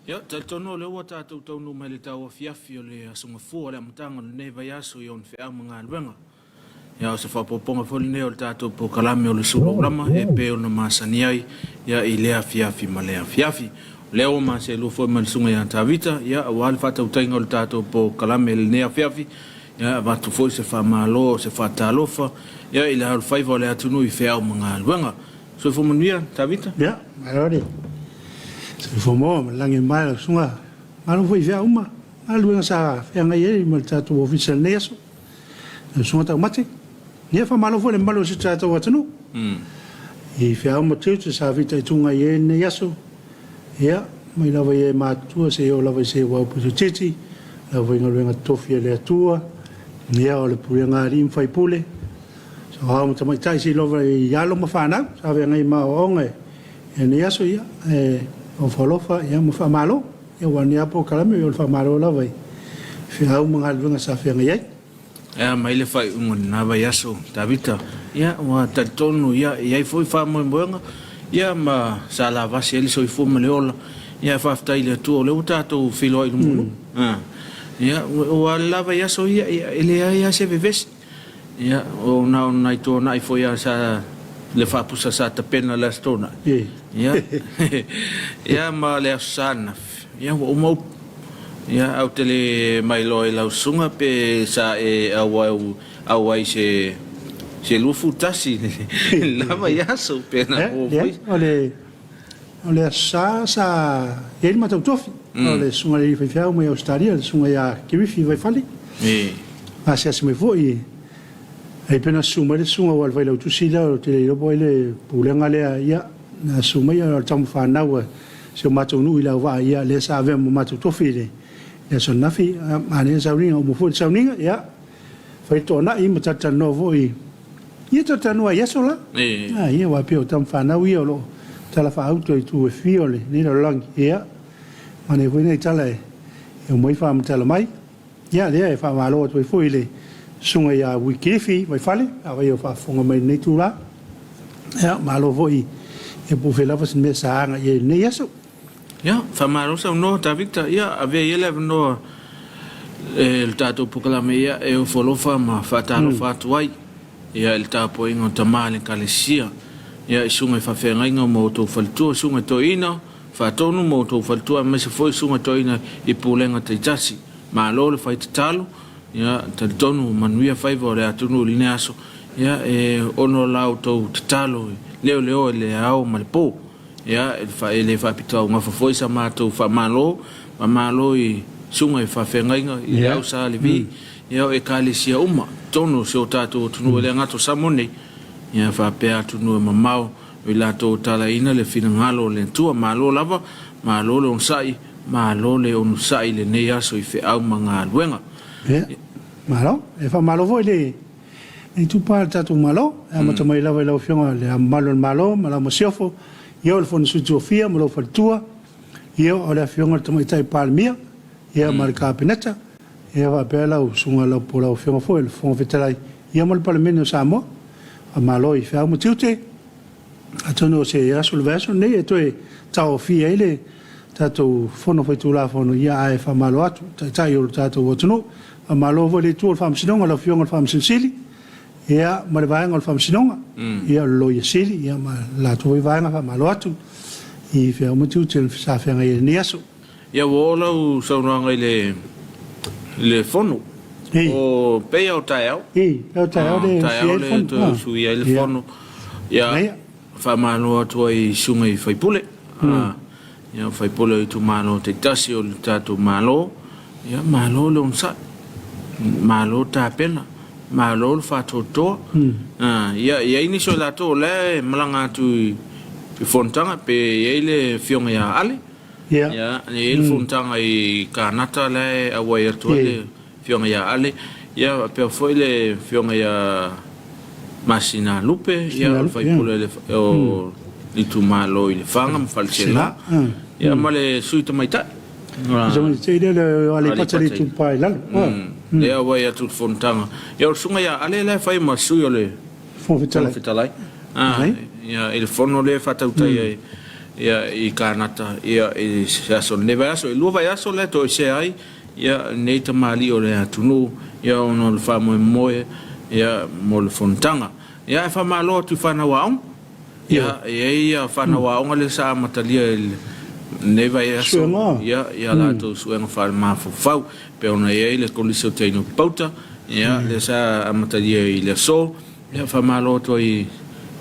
Ya, tatono le wa tatou tonu mai le tau Afiafi o le asunga fua le amatanga le nei vai aso i on whea mga alwenga. Ya, o se whapoponga foli ne o le tatou po kalame o le Suluaulama e pe o na masani ai ya i le Afiafi ma le Afiafi. Leo ma se lo foi ma le sunga ya tavita ya o al fatau tainga o le tatou po kalame le nei Afiafi ya vatu foi se wha malo se wha talofa ya i le haru whaiva o le atunu i whea mga alwenga. So fo manuia tavita? Ya, marori. Se fomo langi mai sunga malu foi vea uma malu sa fe nga ye mal tatu official neso sunga ta mate ne fa malu foi le malu se tatu watunu e fe uma tete sa vita tunga ye ne yaso ya mai la vai ma tu se o la vai se wa pu tete la vai nga tofia le tua ne o le puenga rim fai pule so ha mo tamai tai si lo vai ya lo ma fa na sa ve ngai ma onge ne yaso ya o falofa ya mo fa malo ya wani apo kalame o fa malo la vai fi au mga lunga sa fi ngai ya mai le fai un na vai aso tavita ya wa tatonu ya foi fa mo mbonga ya ma sala va se ele so fo mo le ola ya fa ftai le tu le utato filo i mu ya wa la vai aso ya ele ya se vives ya o na to na foi ya sa le fa pusa sa ta pena la stona ya ya ma le sana ya o mo ya au tele mai loi la sunga pe sa e awai se lufu tasi la va ya so pena o ole sa ele mata tofi ole sunga le fa mo australia sunga ya kiwi vai fali asa se me foi ai pena suma le sunga wal vai lo tu sila o te lo boile pulenga le ya na suma ya tam fa na wa se mato nu ila wa ya le sa ave mo mato to file ya so na fi ane sa ringa mo fu sa ringa ya fai to na i mata ta no voi ye to ta no ya so la ye wa pe o tam fa na wi o lo ta la fa auto i tu fiole ni lo lang ya mane voi nei ta le e mo fa mata la mai ya le fa ma lo to fu ile sunga ya wikifi vai fale ava eu fa fonga mai nei tura ya malo voi e po fela vas me sa nga ye nei aso ya fa malo sa no ta victa ya ave ele no el tato pukala me ya e folo fa ma fatalo fatwai ya el tapo ingo tamale kalesia ya sunga fa fe nga mo to faltu sunga to ina fa tonu mo to faltu me se foi sunga to ina i pulenga te jasi malo le fa talo ya tonu manuia faiva le atunu line aso ya ono lauto talo leo le ao malpo ya ele fa pito nga fa foi sa mato fa malo i sunga fa fenga i au sa livi ya e kalisia uma tonu so tato tunu le ngato samone ya fa pe atunu mamao i lato tala ina le fina ngalo le tua malo lava malo le onsai malo le onsai le ne aso i fe au manga luenga malo e fa malo voi le e tu par tatu malo e mo mai lava la fiona le malo malo mo siofo io il fon su Sofia mo lo fa tua io o la fiona to mai tai palmia io marca peneta e va bella o sunga la por la fiona foi il fon vetelai io mo il palmino Samoa a malo i fa mo tiute atono se ia sul verso ne e to e tau fia ile tatu fono foi tu la fono ia e fa malo atu tai o tatu wotuno a malo vo le tu fam sinonga la fiona fam sili ia ma le vaenga fam sinonga ia lo ia sili ia ma la tu vaenga fa malo atu i fe mo tu tel sa fe ngai ni aso ia wola u so ranga le fono o pe o taio o taio de fono su ia le fono ia fa malo atu i sunga i fai pule ia fai pule tu malo te tasi o tatu malo ia malo le onsa malo ta pena malo fa toto ya ini so la to le malanga tu fontanga pe ele fiona ya ale ya ele fontanga i kanata le awai to le fiona ya ale ya pe foi le fiona ya masina lupe ya fai pole le o li tu malo ile fanga falsela ya male suita maita so te le ale patali tu pai la le wa ya tu fontanga ya sunga ya ale le fai masu yo le fon fitalai ya il fono le fatauta ya I kanata ya ya so ne va so lu va ya so le to se ai ya nei te mali o le atunu ya ono le fa mo ya mo le fontanga ya fa malo tu fa na wa ya fa na wa le sa matalia ne va ya so ya la to suenga fa ma fa pe ona ye le coliseo teino pauta ya le sa matalia le so ya fa malo to I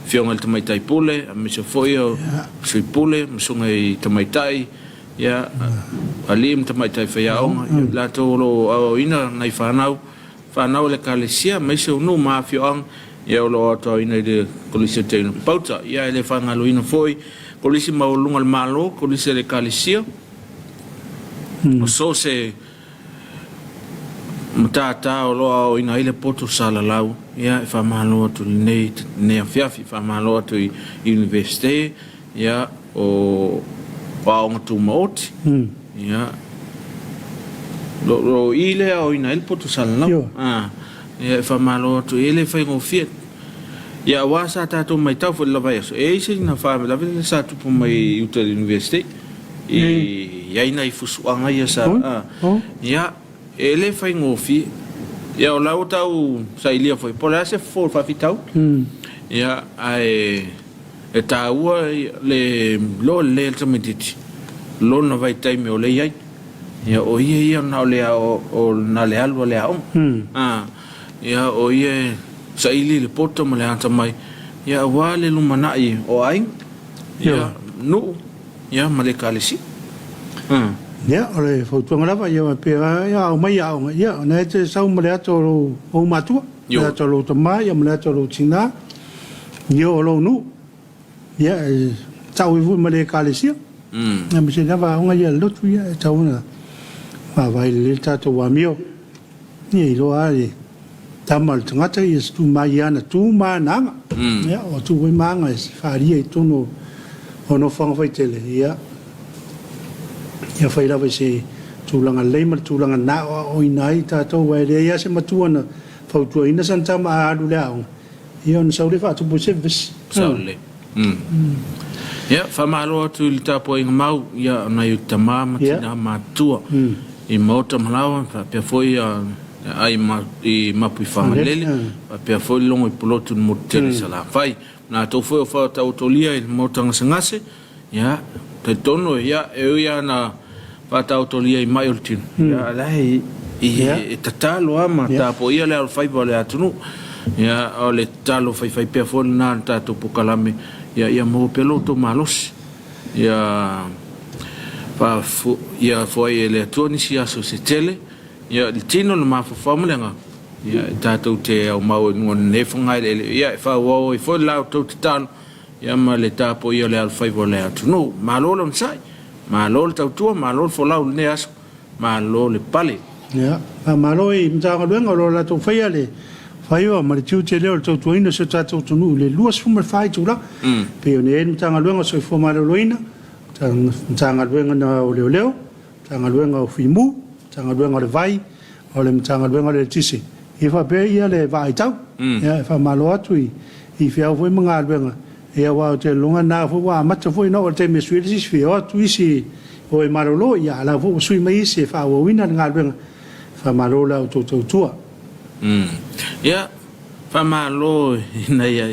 fionga le tamaitai pule, me se foi o sui pule, me sunga I tamaitai, ia alim tamaitai whaiaonga, la tōro au ina nei whanau le kalesia, me se unu maa fioang, ia o lo ato ina I le kolisia teino pauta, ia le whangalo ina foi, kolisia maulunga le malo, kolisia le kalesia, o so se Mata o loa ina ile poto sala lau ia fa malo atu ne Afiafi fa malo atu I universite ia o paonga tu mot ia lo ile o ina ile poto sala lau ia fa malo atu ile fa ngofie ia wasa tato mai tau fo lava eso e se na fa la vele sa tu po mai uta universite ia ina I fusuanga ia sa ia ele fai ngofi ia o lau tau sailia foi pola se for fa fitau ia ai e taua le lo le tamiti lo na vai tai me o le ia ia o ia na le o na le alwa le au ia o ia saili le poto ma le anta mai ia wale lumanai o ai ia no ia ma le kalisi ya ole foto ngala ya pe ya o mai ya na te sau male to o matu ya to lo to mai ya male to lo china yo lo nu ya chau vu male kalisia na me se dava nga ya lo tu ya chau na va vai le ta to wa mio ni lo ai tamal tanga te is tu mai ya na tu ma na ya o tu we manga fa ri to no ono fang vai tele ya ia fai lava se tulanga leima tulanga na o inai tato wa le ia se matuana fautua ina santa ma adu le au ia on saule fa tu po service saule ia fa malo tu il Tapuaiga mau ia na yu tamama tina matua I mota malawa pe foi ai I mapu fangalele pe foi longo I polotu motele sala fai na to foi fa tautolia I mota ngasangase ia te tono ia ia na pata autolia I mai ultino ia lai I tatalo ama tapo ia le al fai vale atunu ia ole talo fai pe fon na tato pukalame ia mo peloto malos ia pa ia foi le toni sia so se tele ia il tino le ma famlenga ia tato te au mau ngon ne fonga ia fa wo I foi la to talo ia ma le tapo ia le al fai vale atunu malolo sai malol tau tua malol folau ne as malol pale ya maloi mtanga luenga lo to fai le fai o mari tiu te le to tuina se tato tunu le luas fuma fai tu la pe ne mtanga luenga so fo maloloina mtanga luenga na o leo mtanga luenga o fimu mtanga luenga le vai o le mtanga luenga le tisi I fa pe ia le vai tau ya fa malo atu I fia foi manga luenga ia wa te longa na fo wa mata foi no te me sui si fio tu isi o e marolo ia la fo sui mai se fa o wina nga ben fa marola o to tua ia fa malo na ia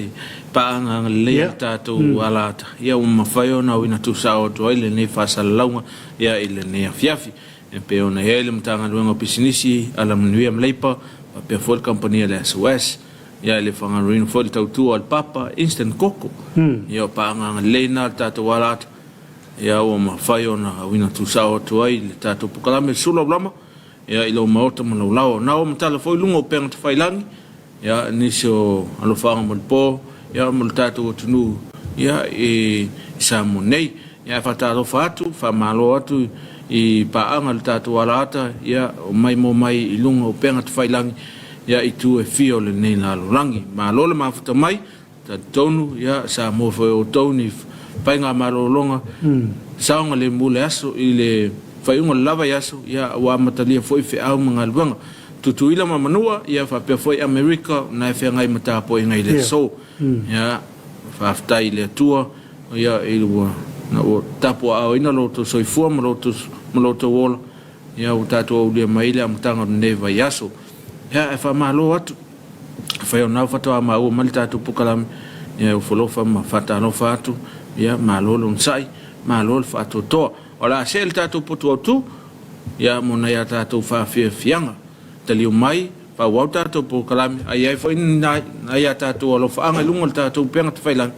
pa nga le ta tu alata ia o mafaio na wina tu sa o to ile ne fa salonga ia ile ne Afiafi e pe ona ele mtanga luenga pisinisi ala mnuia mleipa pe for company la SOS ia le fanga rin for tau al papa instant coco ia pa nga le na tato wala ia o ma faio na wina tu sao tu ai le tato pukalame Suluaulama ia ilo maota mo lao na o mtala foi lungo peng te failangi ia niso alo fanga mo po ia mo tato tunu ia e samonei ia fatalo fatu fa malo atu I pa anga le tato wala ia o mai mo mai lungo peng te failangi ia itu e fio le nei la rangi ma lo le mafuta mai ta tonu ia sa mo fo o toni painga malolonga saunga le mule aso I le fai unga lava yaso ia wa matalia foi fe au mga luanga tutuila mamanua ia fa pe foi America na fe ngai mata po ngai le so ia fa aftai le tua ia ilua na o tapu au ina lo to soifua mo to wol ia o tatu o le maile am tanga neva yaso ia fa malo atu fa yo na fa to ma o mal tatu pukalam ia o folofa ma fata no fatu ia malo lo nsai malo fa to ola sel tatu putu tu ya mona ya tatu fa fianga tali mai pa wa tatu pukalam ai fa ina ya tatu o lo fa anga lungo tatu penga tfailan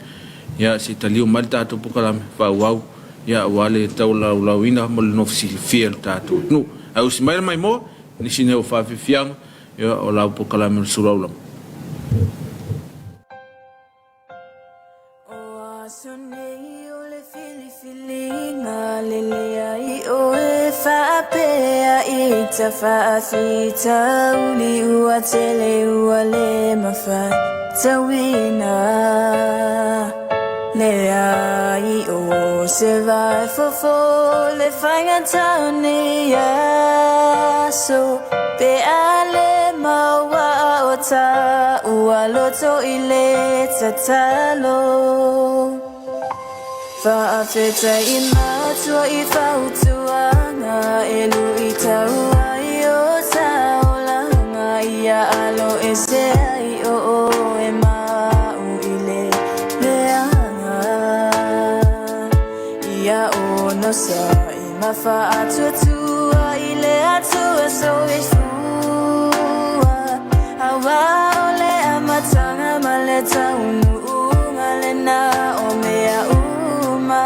ya si tali mal tatu pukalam fa wa ya wale taula ulawina mol no fiel tatu no au si mai mo ni sine o fa fianga ya ola pukalam Suluaulama Afiafi tauli uatele uale mafa tawina le ai o se vai fofo le fanga tauni ya so pe ale mawa ota ualoto ile tatalo fa afeta imatua ifautuanga elu itaua ya alo ese ai o e ma u ile leanga ya o no sa i ma fa atu tu ile atu so ifu awa ole amatanga maleta unu ngale na o me ya uma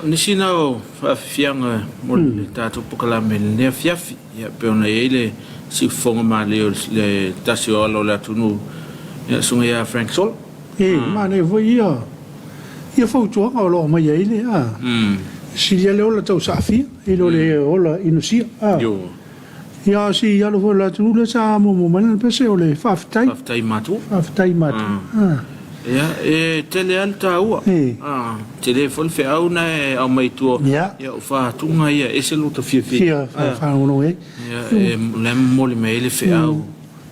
Nisina o Afianga mo Tapuaiga le Afiafi ya peona ele si fonga ma le tasio alo la tunu ya sunga ya Frank Sol ma ne voi ia fo tu o lo ma ye ile si ya le ola tau safi ilo le ola inusia yo ya si ya lo la tunu le sa mo man pese o le faftai matu ya tele alta ua tele fol fe au na au mai tu ya fa tunga ia ese luta fifi fa uno ya le mole mai le fe au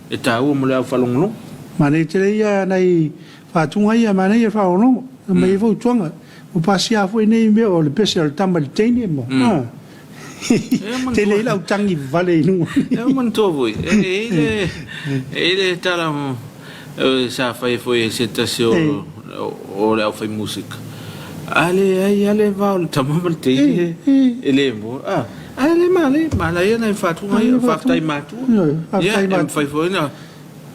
e ta ua mo le fa longo ma ne tele ia nei fa tunga ia ma nei fa uno mai vo tunga o pasia foi nei me o le special tamba tene mo tele la utangi vale nu man to voi ele tala mo sa fai foi setasio o le fai musica ale va o tamama te ele mo ale male ia na fatu mai fatai matu ia fai foi na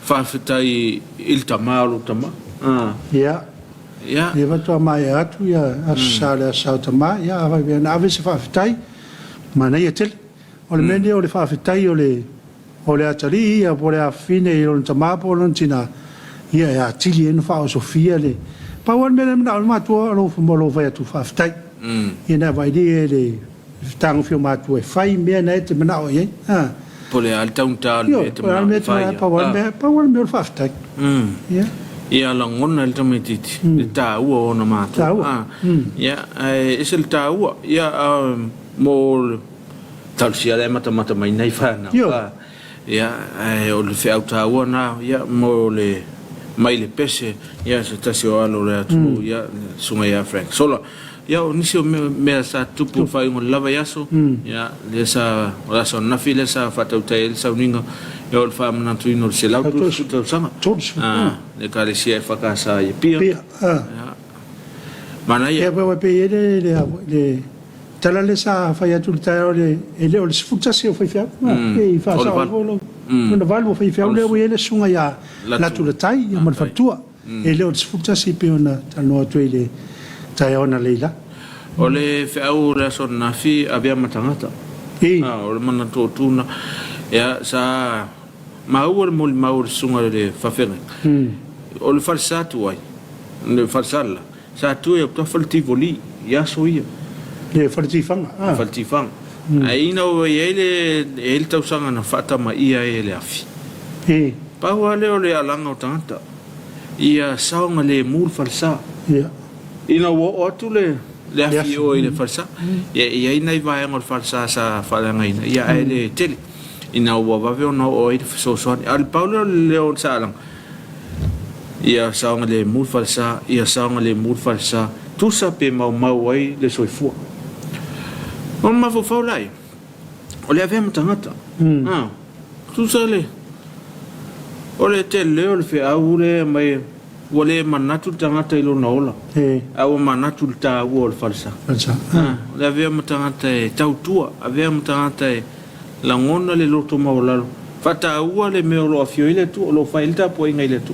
fatai il tamalo tama ia va to mai atu ia asala sa tama ia va bien ave se fatai mana ia tel o le mende o le fatai o le atari ia po le afine o tama po non tina ia ya tili en fa Sofia le pa wan me na ma to lo fo lo va tu fa ftai ina vai de le tang fio ma tu fai me na te na o ye po le alta un tal te ma pa wan me fa ftai ia la ngona el tametiti ta u ona ma tu ia es el ta u ia mo tal sia le mata mai nei fa na ia o le fe auta u na ia mo le mai le pese ia se tasio alo le atu ia sunga ia Frank Sola ia o nisio me sa tupu fai ngol lava yaso ia le sa raso na file sa fata utai sa uninga ia o fa mana tu no se lau tu sanga le kale sia faka sa ia pia mana ia pe le tala le sa fai atu tai le ele o sfuta se fai fa e fa sa volo no valo fai fa le o ele sunga ia la tu le tai ia man fatua ele o sfuta se pe ona tano tu ele tai ona leila o le fe au raso na fi avea matangata o le mana to tuna ia sa maur sunga le fafenga o le falsa tu ai le falsala sa tu e to falti voli ia so ia le faltifanga faltifanga ai no ele tau sanga na fata ma ia ele afi pa wale o le alanga o tangata ia saunga le mul falsa ina wo tu le afi o ile falsa ia ina vai ngor falsa sa falanga ina ia ele tele ina wo va ve no o ile so al paulo le on salang ia saunga le mul falsa ia saunga le mul falsa tu sa pe mau ai le soifua on ma fo lai o le ave matangata tu sa le o le tele o le fe au le mai o le manatu tangata ilo na ola au manatu ta o le falsa le ave matangata tautua ave matangata la ngona le loto maulalo fata ua le me lo afio ile tu lo fa ilta po inga ile tu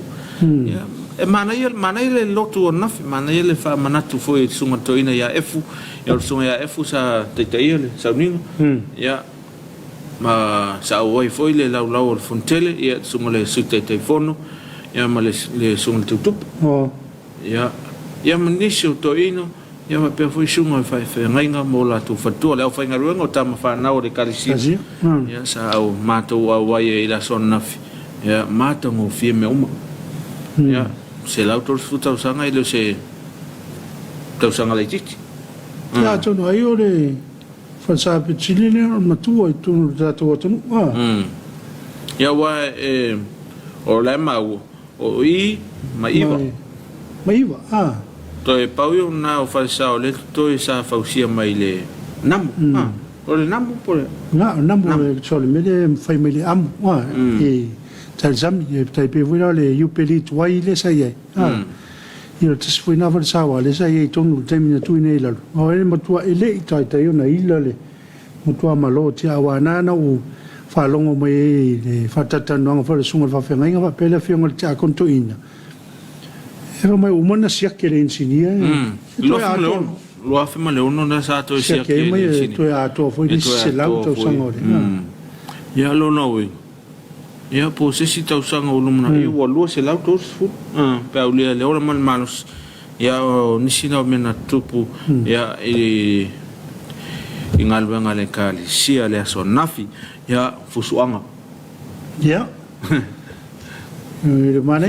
ya e mana ile lotu ona mana ile fa manatu foi sunga to ina ya efu ya sunga ya efu sa te ile sa ningo ya ma sa oi foi le lau fontele ya sunga le sute telefono ya ma le sunga tutup ya manisho to ino ya ma pe foi sunga fa ngainga mo la tu fatu le fa ngaruenga o tama fa na o le kalisi ya sa o mato wa ya ila sonnafi ya mato mo fie me uma ya se la autor futa usanga ile se ta usanga le titi ya to no ai ore fa sa pe chilene ma tu ai tu da to to ya wa o la ma o i ma iva to e pau yo na o fa sa o le to e sa fa usia mai le namu o le namu por namu le chole me le fa me le am e tal zam e tai pe vira le yu pe li twai le sa ye io tis foi na fa sa wa le sa ye tonu te mina tu nei la o e mo tua ele tai tai na ila le mo tua malo ti awa na na u fa longo mai le fa tata no fa le sunga fa fa ngai fa pe le fi ngol ta kon to ina era mai umana sia che le insinia lo afirma le uno na sa to sia che le insinia to a to foi di se l'auto sangore ya lo no we ya po se si ta sanga ulumna i wo lo se l'auto fu pe ulia le ora mal malos ya ni sina mena tupu ya i ingalwa ngale kali sia le so nafi ya fusuanga ya mane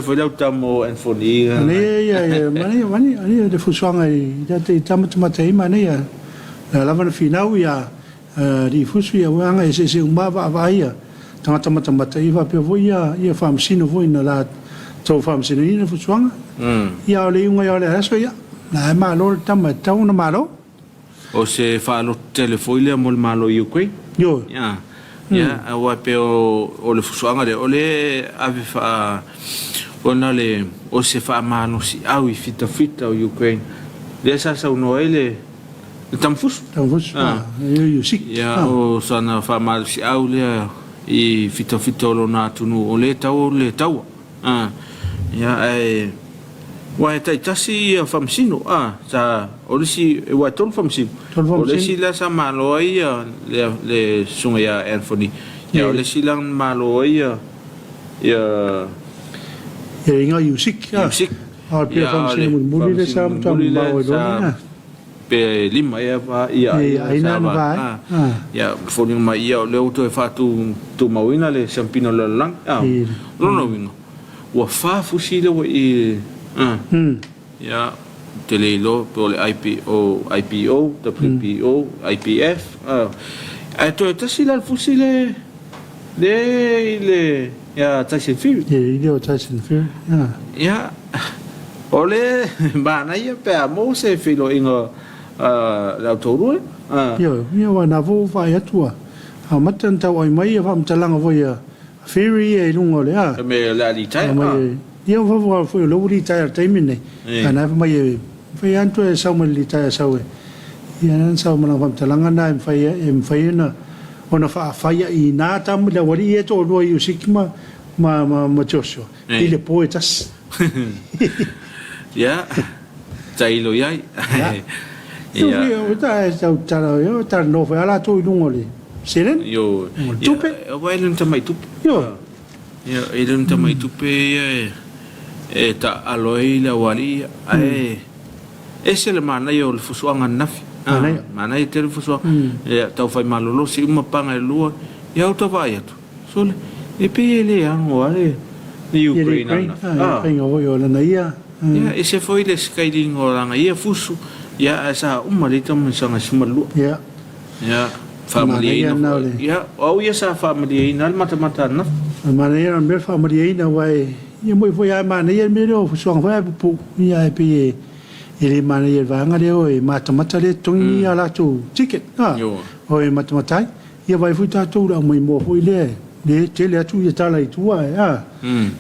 foi la tamo en fonia mane de fusuanga da te tamo te mane ya la lava finau ya di fusu ya wanga se uma va ia tama te va pe voia ia famsino voi na la to famsino ina fusuanga ya le unga ya le aso ya na ma lo tama tau na malo o se fa lo telefoile mo malo Ukraine yo ya awa pe o le fusuanga le o le ave fa ona le o se fa mano si au fita o Ukraine le sa no ele tamfus yo sik ya o sana fa mal si au le i fita lo na tunu o le tau ya wa tai tasi famsino sa o si wa ton famsino o le si la sa malo ia le sunga ya Anthony ya o le si lang malo ia ya inga music al pe famsino muli le sam tam bao dona pe lima ya va ia ya foni ma ia le auto e fa tu mawina le sampino le lang no wingo wa fa fusile wa i ya telelo por le IPO WPO IPF to tasila fusile le ya tasifil ya ole bana ya pe amo se filo ingo la toru yo wa na vo fa ya tua a matan ta oi mai fa mtalanga vo ya ferry e lungo le me la di tai io va fu lo ri tai tai mine ana fa mai fa ya to sa mo li tai sa we ya nan sa mo na fa mtalanga na fa ya na ona fa ya I na ta mo la wari e to ro yu sikma ma choso ile poetas ya tailo ya yo ta no fa la to lungo le seren yo tupe wa ile ntamai tupe yo ile ntamai tupe ta aloi la wali ese le mana yo le fusuanga nafi mana i te fusuanga tau fai malolo si uma panga e lua ya to vai atu sole e pe ele ango ale ni Ukraine penga yo la naia ya ese foi le skating o langa ia fusu ya sa uma le tam sanga simalu ya family ya o ya sa family na mata na mana ya me family na wai ia mo foi a mana ia me ro fusuanga vai pu ia pe ele mana ia vanga le o mata le tongi ala tu ticket o mata ia vai futa tu la mo foi le te le tu ia tala I tua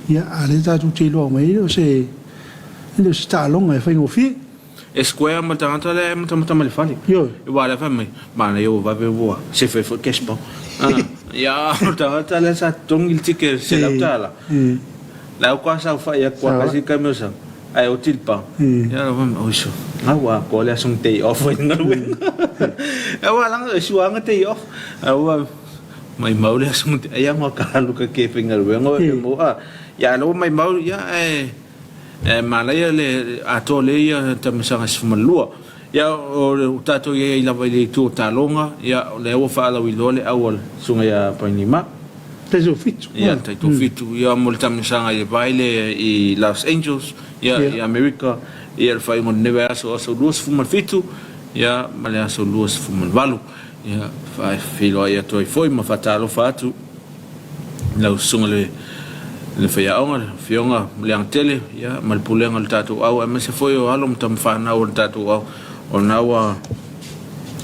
ia ale ta tu te lo mai o se le sta longa e fai ngofi square mata le fali yo e va la femme mana yo va ver se fait cash pas Ya, tangata la sa tongil tiker se la tala. La kwa sa fa ya kwa kasi kami sa. Ay util pa. Ya la mam oiso. Awa ko la sung day off ngawen. Awa lang suang day off. Awa may maula sung ayang makalo ka keping ngawen mo ya lo may maul ya malaya le atole ya tamsanga smalua. Ya o tato ye la vai tu talonga ya le o fa la wilole awal sunga ya panima teso fitu ya taito fitu ya multa misanga ye baile i Los Angeles ya America ya fa mo neve aso luz fuma fitu ya male aso luz fuma valu ya fa filo ya toi foi ma fatalo fatu la sunga le fa ya onga fionga liang tele ya malpulenga tato au ma se foi o alom tam fa na o tato au o nawa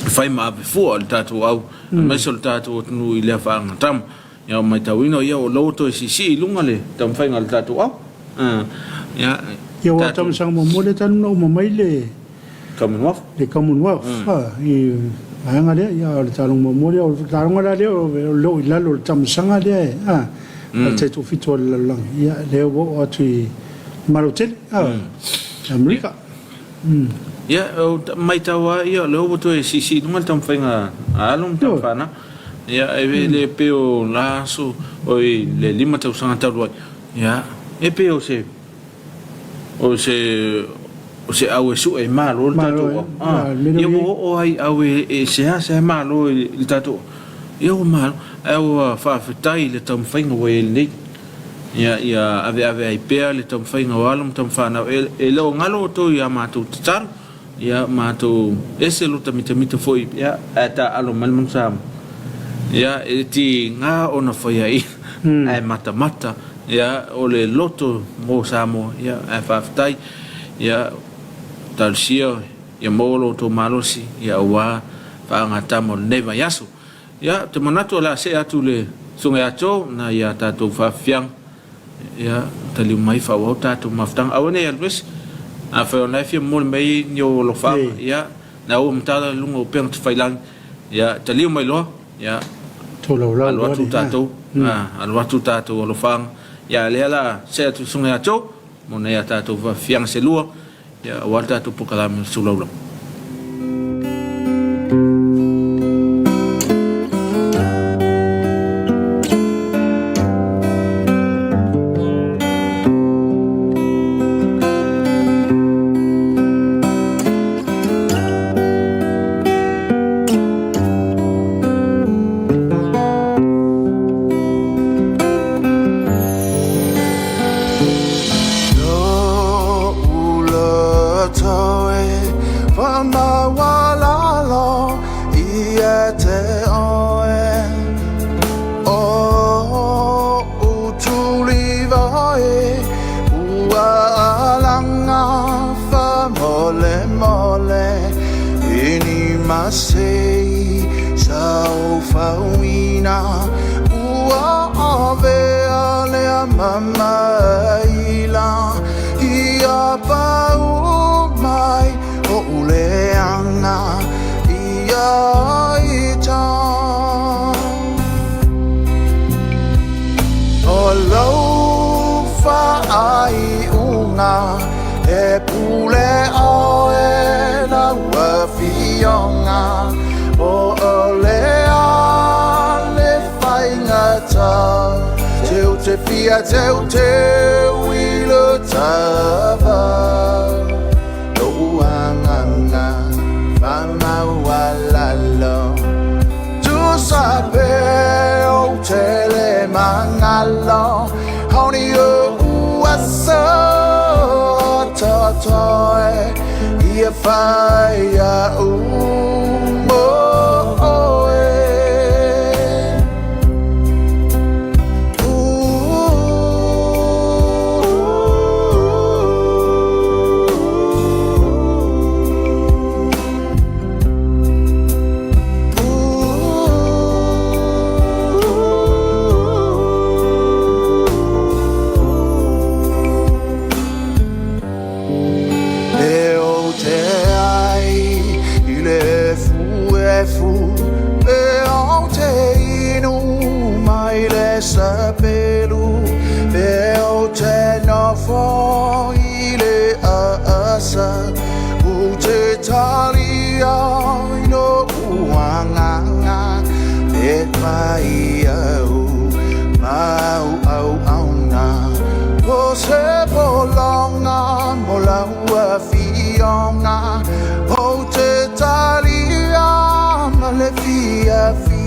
fai ma before al tatu au me sol tatu nu ile fa ngatam ya mai tawino ya o loto si lunga le tam fai ngal tatu au ya wa tam sang mo le tan no mo mai le Commonwealth i anga le ya le talong mo le o talong la le o lo ila lo tam sanga le te tu fito la lang ya le o tu marotel America ya mai tawa ya lo boto si nungal tam fainga alum tam fana ya eve le peo laso oi le lima tau sanga tau ya e peo se au su e malo tato ya o ai au e se malo il tato yo malo au fa fitai le tam fainga we le ya ave ai pea le tam fainga alum tam fana e lo ngalo to ya matu tar ya mato ese luta mita foi ya ata alo malmum sam ya ti nga ona foi ai ai mata ya ole loto mo samo ya afaftai ya talsio ya molo to malosi ya wa fa ngata mo neva yaso ya te manato la se atu le sunga ato na ya tato fa fiang ya tali mai fa wa tato maftang awone ya bes afa ona fia mol mai nyo lo fa ya na o mtala lungo peng failang ya tali mai lo ya to lo la lo tu tato alwa tu tato lo fa ya lela se tu sunga to mona ya tato va fiang se lua ya walta tu pokalam Suluaulama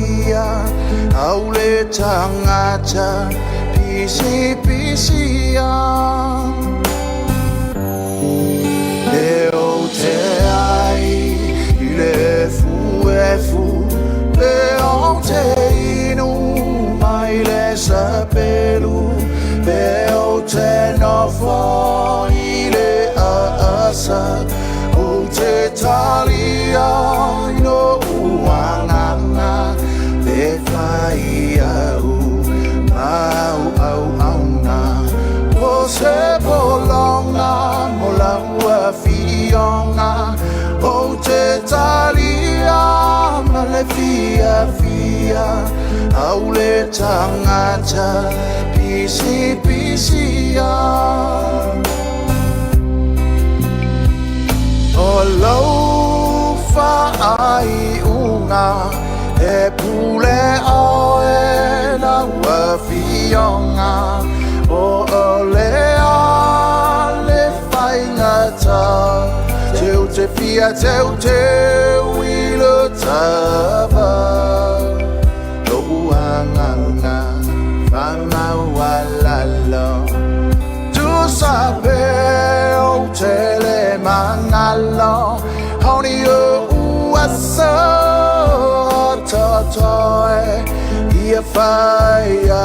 fia aule tangata pisia leo te ai le fu leo te inu mai le sapelu leo te nofo ile asa o te talia no uanganga te fai au au na o se bolonga mola ua fionga o te talia male fia au le tangata pisia o laufa ai unga e pule o e la ua fionga o lea le whaingata teu te fia teu wilo tava lo uanganga whamawalalo tu sabe o tele mangalo hauni o uasa totoe ia faya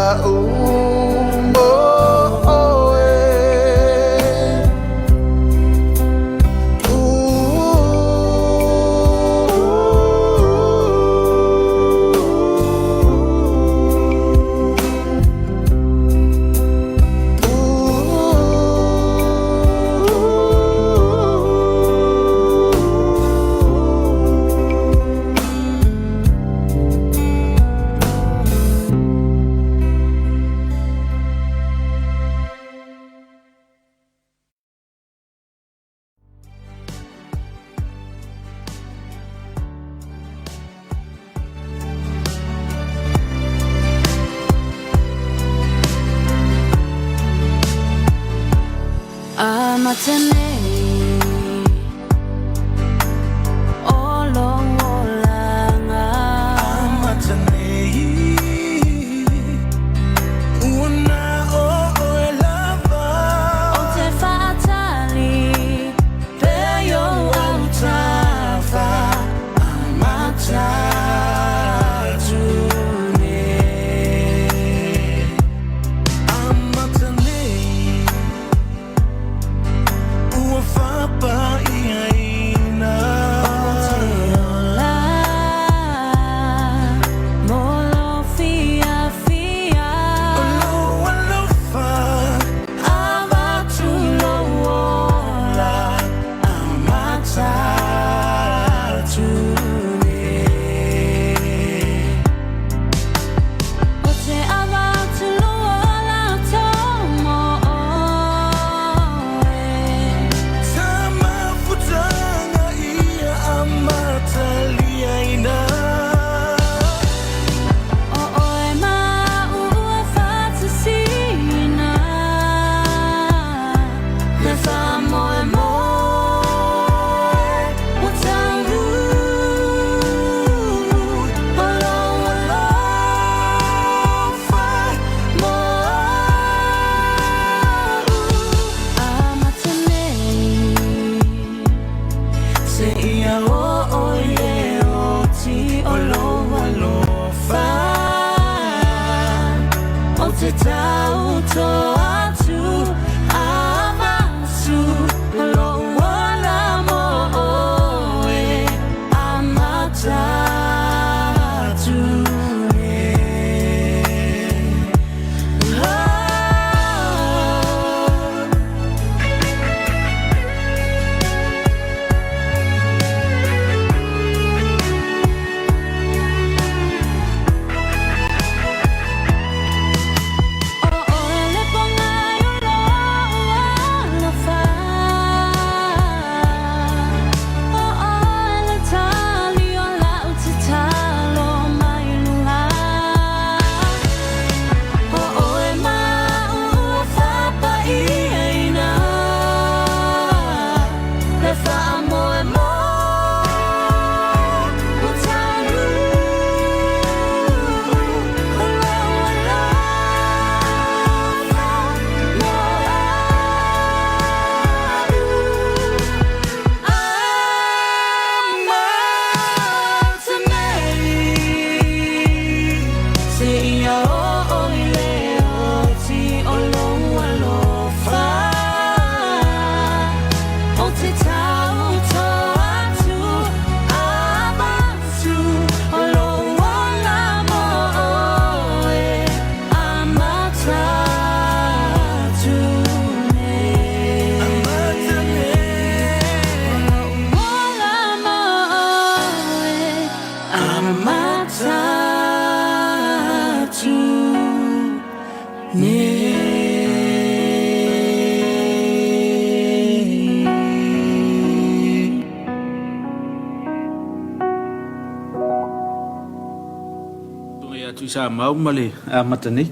tu sa mau male a matani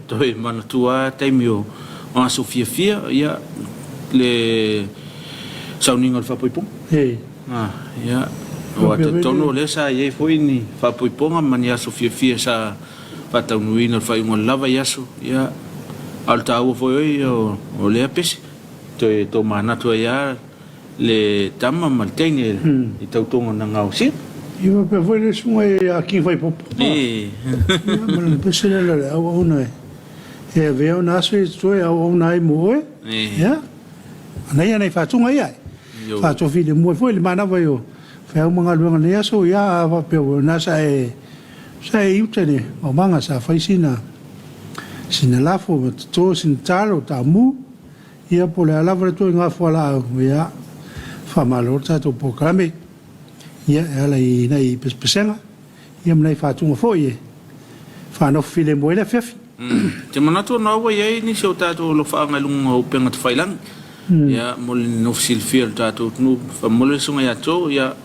toi mana tua taimio a Sofia ia le sauninga fa poipong ia o te tono le sa ye foi ni fa poiponga mania Sofia sa pataunuina fa ingo lava yaso ia alta o foi o le apes toi to mana to ia le tama maltene I tautonga na ngausi Iwa pe foi le sunga a ki foi pop. Mal pese le au una. E veo na se toi au una mo ya. Ana ia nei fa tunga ia. Fa to fi le mo foi le mana vai o. Fa manga luanga le aso ya va pe na sa utene o manga sa fa sina. Sina la fo to sin talo tamu. Ia po le ala to nga fo la ya. Fa malo to proclame. Ia ala I nei pespenga ia nei fatunga foi fa no file mo ele fefi te manato no wa ia ni so tato lo fa nga lunga o penga te failang ia mo no silfiel tato no fa mo le sunga ia to ia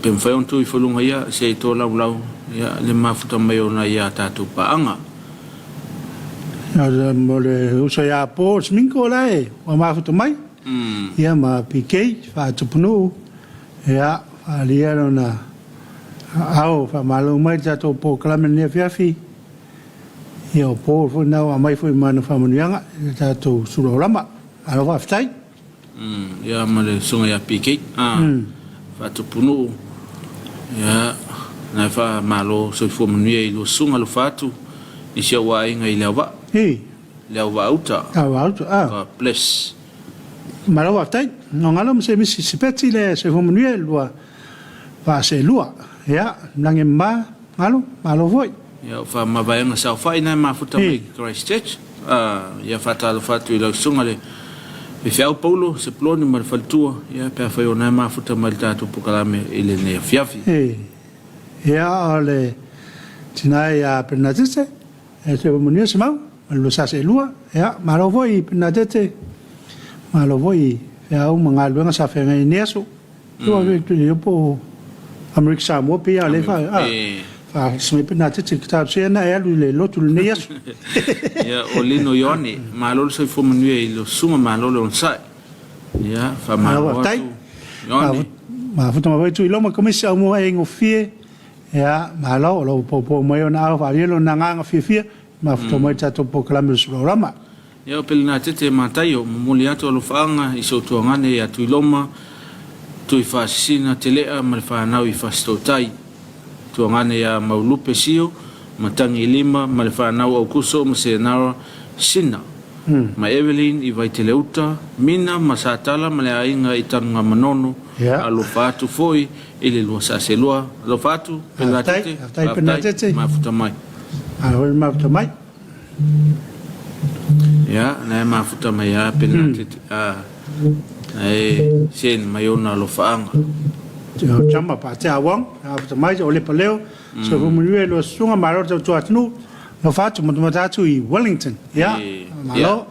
pem fa on tu I folunga ia se to lau ia le mafuta mai ona ia tato paanga ia mo le usa ia po sminko lai o mafuta mai ia ma pike fa tupunu ia aliero na au fa malo mai tato po klamene Afiafi ia po fo na mai fo manu fa munianga tato Suluaulama alo fa ftai ia male sunga ia pike fa tupunu ia na fa malo so fo munia I lo sunga lo fatu I sia wa inga I lewa lewa auta ka bless malo fa ftai no ngalo se misi sipeti le se fo munia lo va se lua ya nange ma malo voi ya fa mavaenga sa fa ina mafuta mai Christchurch ya fatalo fatu ilo sungale e fiau Paulo se ploni mal faltua ya pe fa ona mafuta mal tatu pokalame ile ne Afiafi ya ale tinai ya penatese e se monia se mau lo sa se lua ya malo voi penatete malo voi fiau mangalu nga sa fenga ineso lo ve tu po America Samoa pia le fa sme penate te kitab se na ya le lotu le yes ya olino yoni malo so fo manu lo suma malo lo sai ya fa malo yoni ma futa ma tu lo ma come se mo e ngofie ya malo lo po mo na fa yelo na nga fie ma futa mo tato po kalamu Suluaulama ya pelna te matayo muliato lo fanga iso tuangane ya tuiloma tui fasina telea malfanau I fastotai tuangane ya maulupe sio matangi lima malfanau au kuso masenara sina ma Evelyn I vaiteleuta mina masatala maleainga I tanga manono alofatu foi ile lua saselua alofatu penatete mafuta mai mafuta mai ya na mafuta mai ya penatete sen mayona lo faanga chama pa te awang after mai o le paleo so mo lo sunga maro to atnu lo fatu mo tatu I Wellington ya malo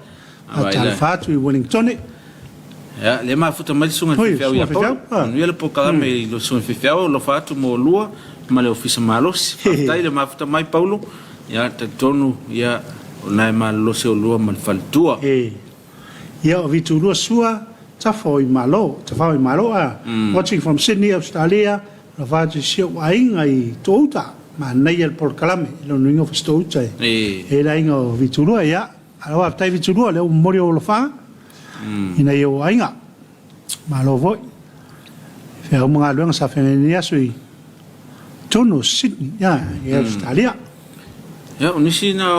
atal fatu I Wellington ya le mafuta mai sunga fiao ya po no le pokala me lo sunga fiao lo fatu mo lua ma le ofisa malos tai le mafuta mai Paulo ya te tonu ya ona ma lo se lua mal faltua ya vitu lo sua Tafoi malo watching from Sydney, Australia, la vage sia wainga I tota ma nei el porkalame lo ningo festouta e la ingo vitulua ya ala tai vitulua le morio lo fa ina yo wainga malo voi fe o mga luang sa fenenia sui tono Sydney ya Australia ya unisi na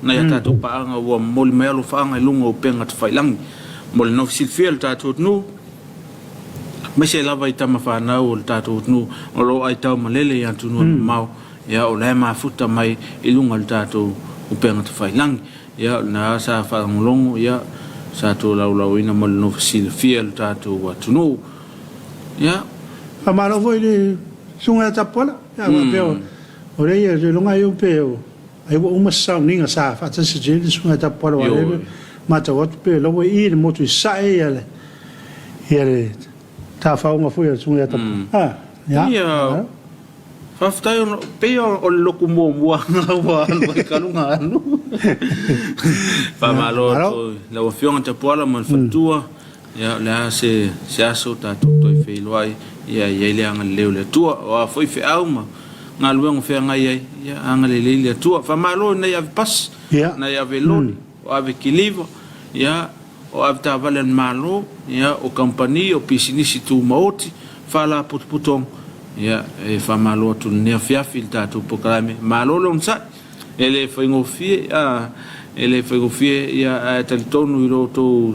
na ya tato paanga wa mol melo faanga lungo penga te failang mol no silfiel tato no me se lava I tama whanau o tato no o lo ai tau malele ya tu no mau ya o le mafuta mai I lunga le tato o penga te whailang ya na sa whangolongo ya sa to lau ina mol no silfiel tato wa tu no ya amalo voi le sunga tapola ya wa peo o le ya lunga yo peo ai wo uma sa ninga sa fa tsa se je sunga tapola wa le mata wat pe lo I le motu sai ya le ta fa uma foi sunga tapola ya Faftai o pe o loku mo wa kalunga anu. Famalo to la fiona Tapuaiga man fatua ya la se aso ta to fe loai ya le anga le tua o foi fe auma nga luengo fe nga ya anga le tua famalo na ya pas na ya veloni o ave kilivo ya o ave ta valen malo ya o compagnie o pisinisi tu maoti fala putputong ya e famalo tu ne Afiafi ta tu proclame malo lonsa ele foi ngofie ele foi ngofie ya talitonu ilo to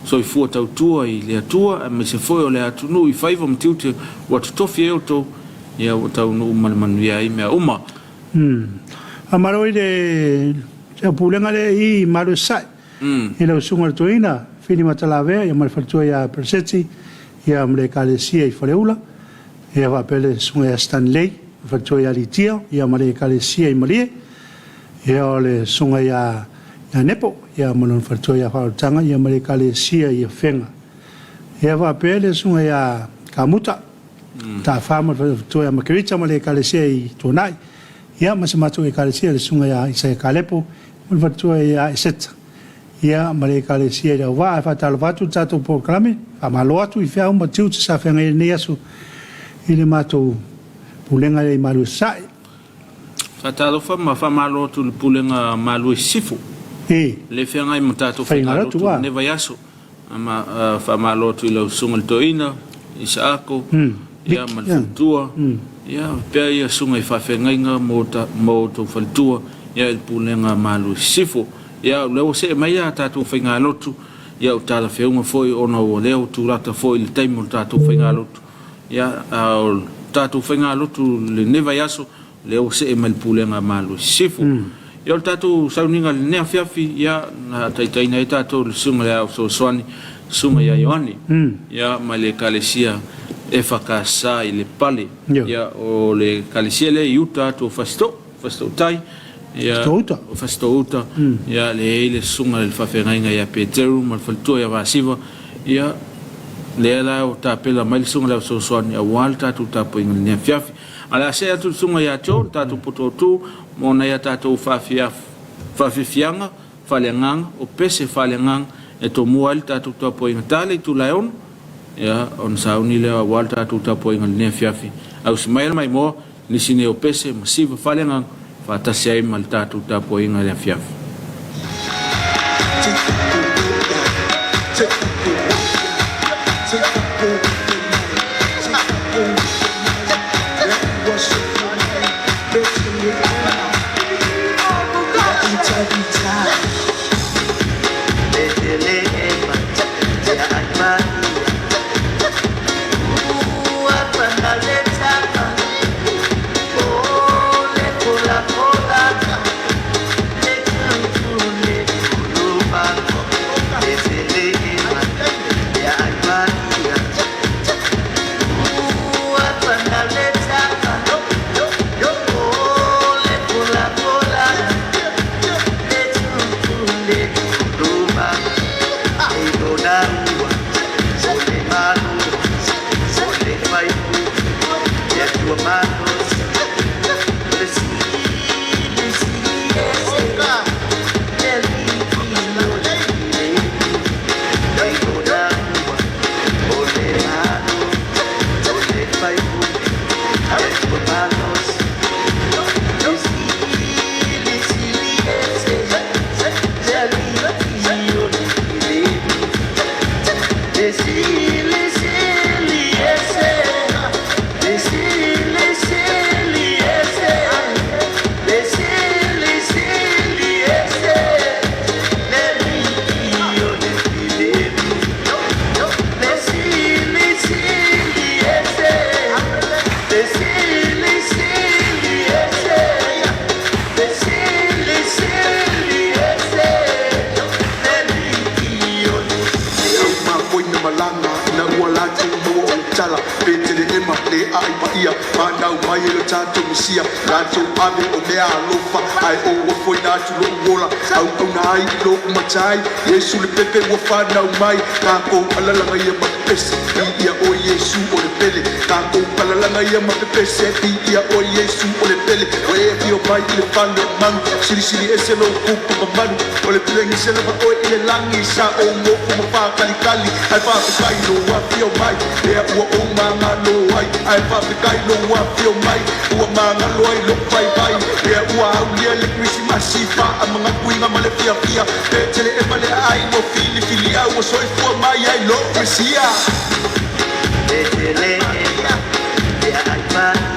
so fu tua I le tua me se foi o le atunu I faiva mtiute wat tofi eu to ya tau no man ya I me uma amaro de se pulenga le I maro sai ele sunga toina fini matalave ya mal fatua ya perseti ya mle kalesia I foleula ya va pele sunga ya Stanley fatua ya litia ya male kalesia I malie ya le sunga ya nepo ya malon fatua ya fautanga ya male kalesia ya fenga ya va pele sunga ya kamuta ta fama fatua ya makrita male kalesia I tonai ya masamato ya kalesia le sunga ya isa kalepo mal fatua ya iset ya male kalesia ya va fatal vatu tato proclame amalo atu I fia uma tiu sa fenga ne yasu ile mato pulenga le malu sai fatalo famalo tu pulenga malu sifu le fenga I mutato fenga tu ne vayaso ama famalo tu lo sungal toina isaako ya malfutua ya pe ya sunga I fafenga moto faltua ya el pulenga malu sifu ya le se mai ya tatu fenga lotu ya utala feunga foi ona o leo tu rata foi le taimo tatu fenga lotu ya tatu fenga lotu le neva yaso le o se mal pulenga malu sifu ya tatu sauninga le Afiafi ya na taitaina tatu le sunga ya so swani sunga ya Yohani ya male kalesia EFKS ile pale ya o le kalesia le yuta to fasto tai ya fasto ya le sunga le fafenga ya Peteru mal falto ya vasiva ya lela o tapela mai sunga la so swani a walta tu tapuaiga le Afiafi ala se atu sunga ya cho tatu putotu mona ya tatu fafianga falengang o pese falengang e to mual tatu tapuaiga tale tu laon ya on sauni le walta tu tapuaiga le Afiafi au smail mai mo ni sine o pese masiva falengang fa tasia mal tatu tapuaiga le Afiafi tato misia rato ave o mea alofa ai o foi na tu lo wola au nai lo matai Yesu le pepe wo fa na mai ka ko alala ngai ma pese ia o Yesu o le pele ka ko alala ngai ma pese ia o Yesu o le pele o e fio mai le fando man siri ese lo ku ko manu o le pele ni se la o ile langi sa o mo ko pa kali kali ai fa kai lo wa fio mai e o manga lo ai ai fa kai lo wa fio mai o manga lo ai lo pai pai e o au dia le Christmas sifa amanga kuinga male fia fia tele e male ai mo fili au so e fu mai ai lo presia tele ya ai pa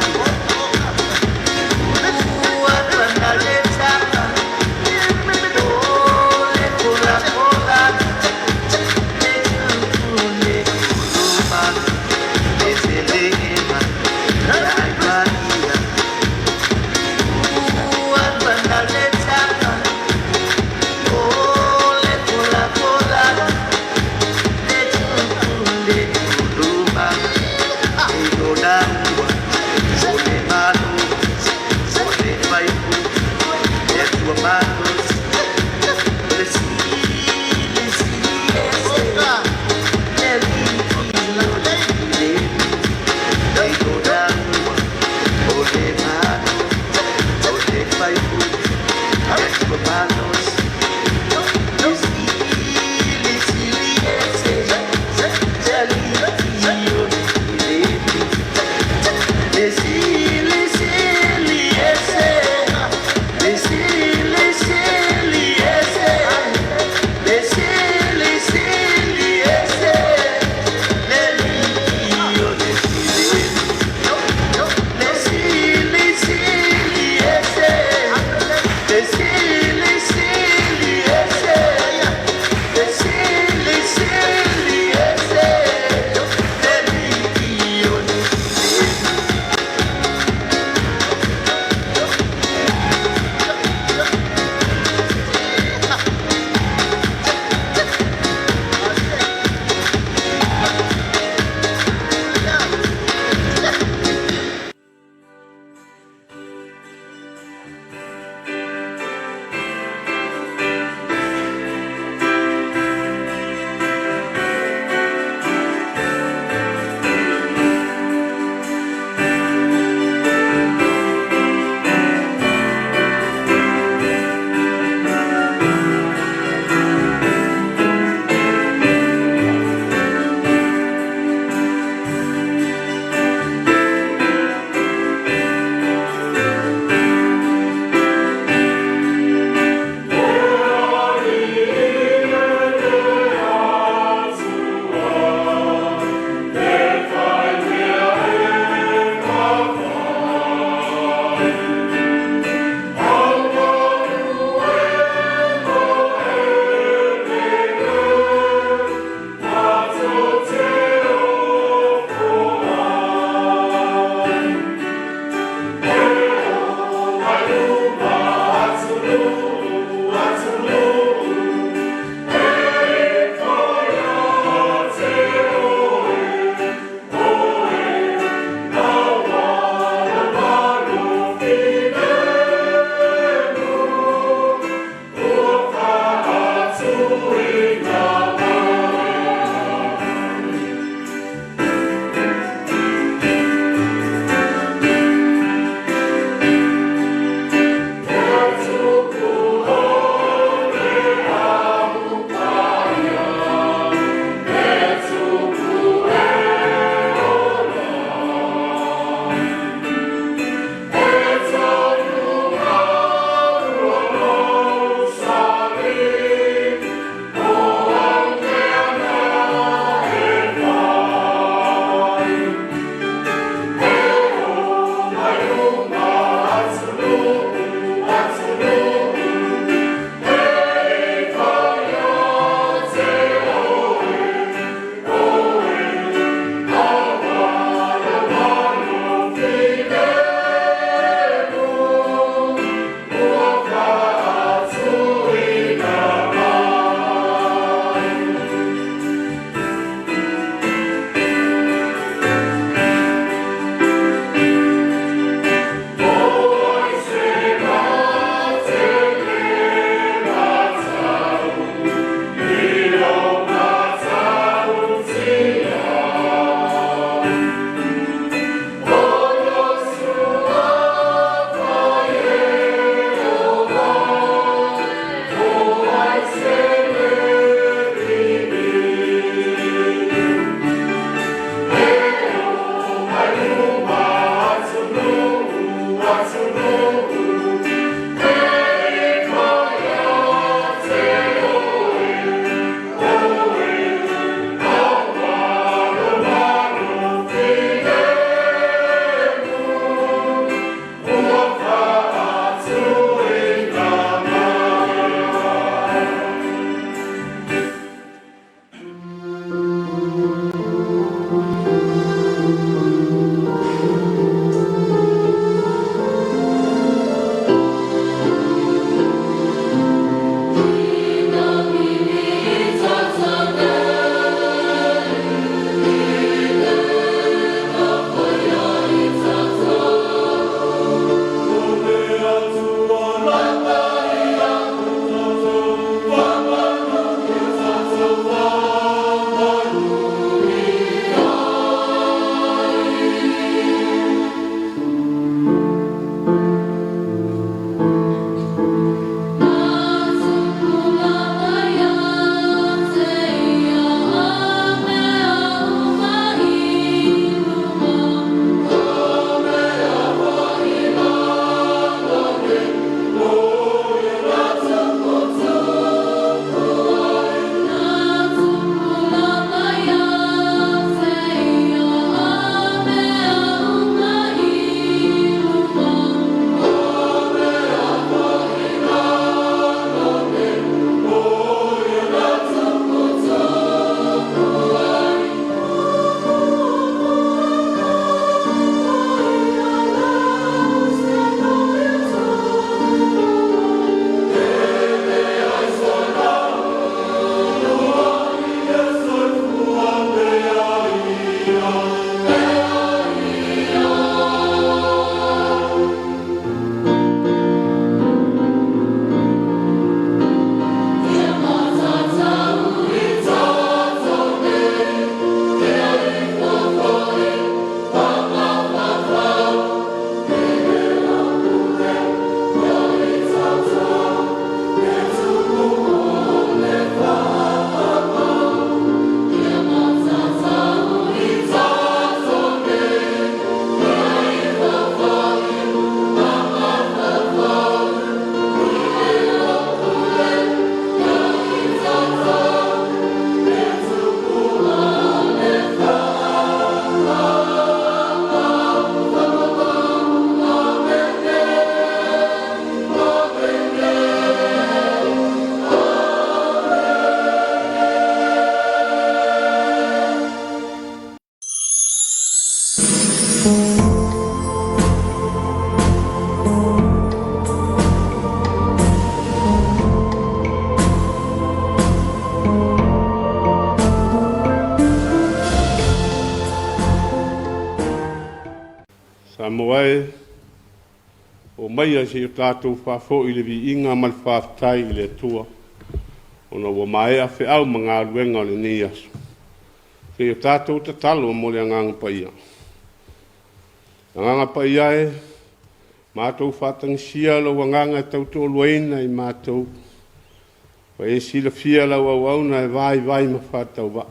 mai se tatou fa fo ile vi inga mal fa tai ile tua ona wa mai a fe au manga luenga le ni aso se tatou te talo mo le nganga paia nganga paia e matou fa tang sia lo nganga tau to luena I matou pa e sila fia la wa na vai ma fa tau ba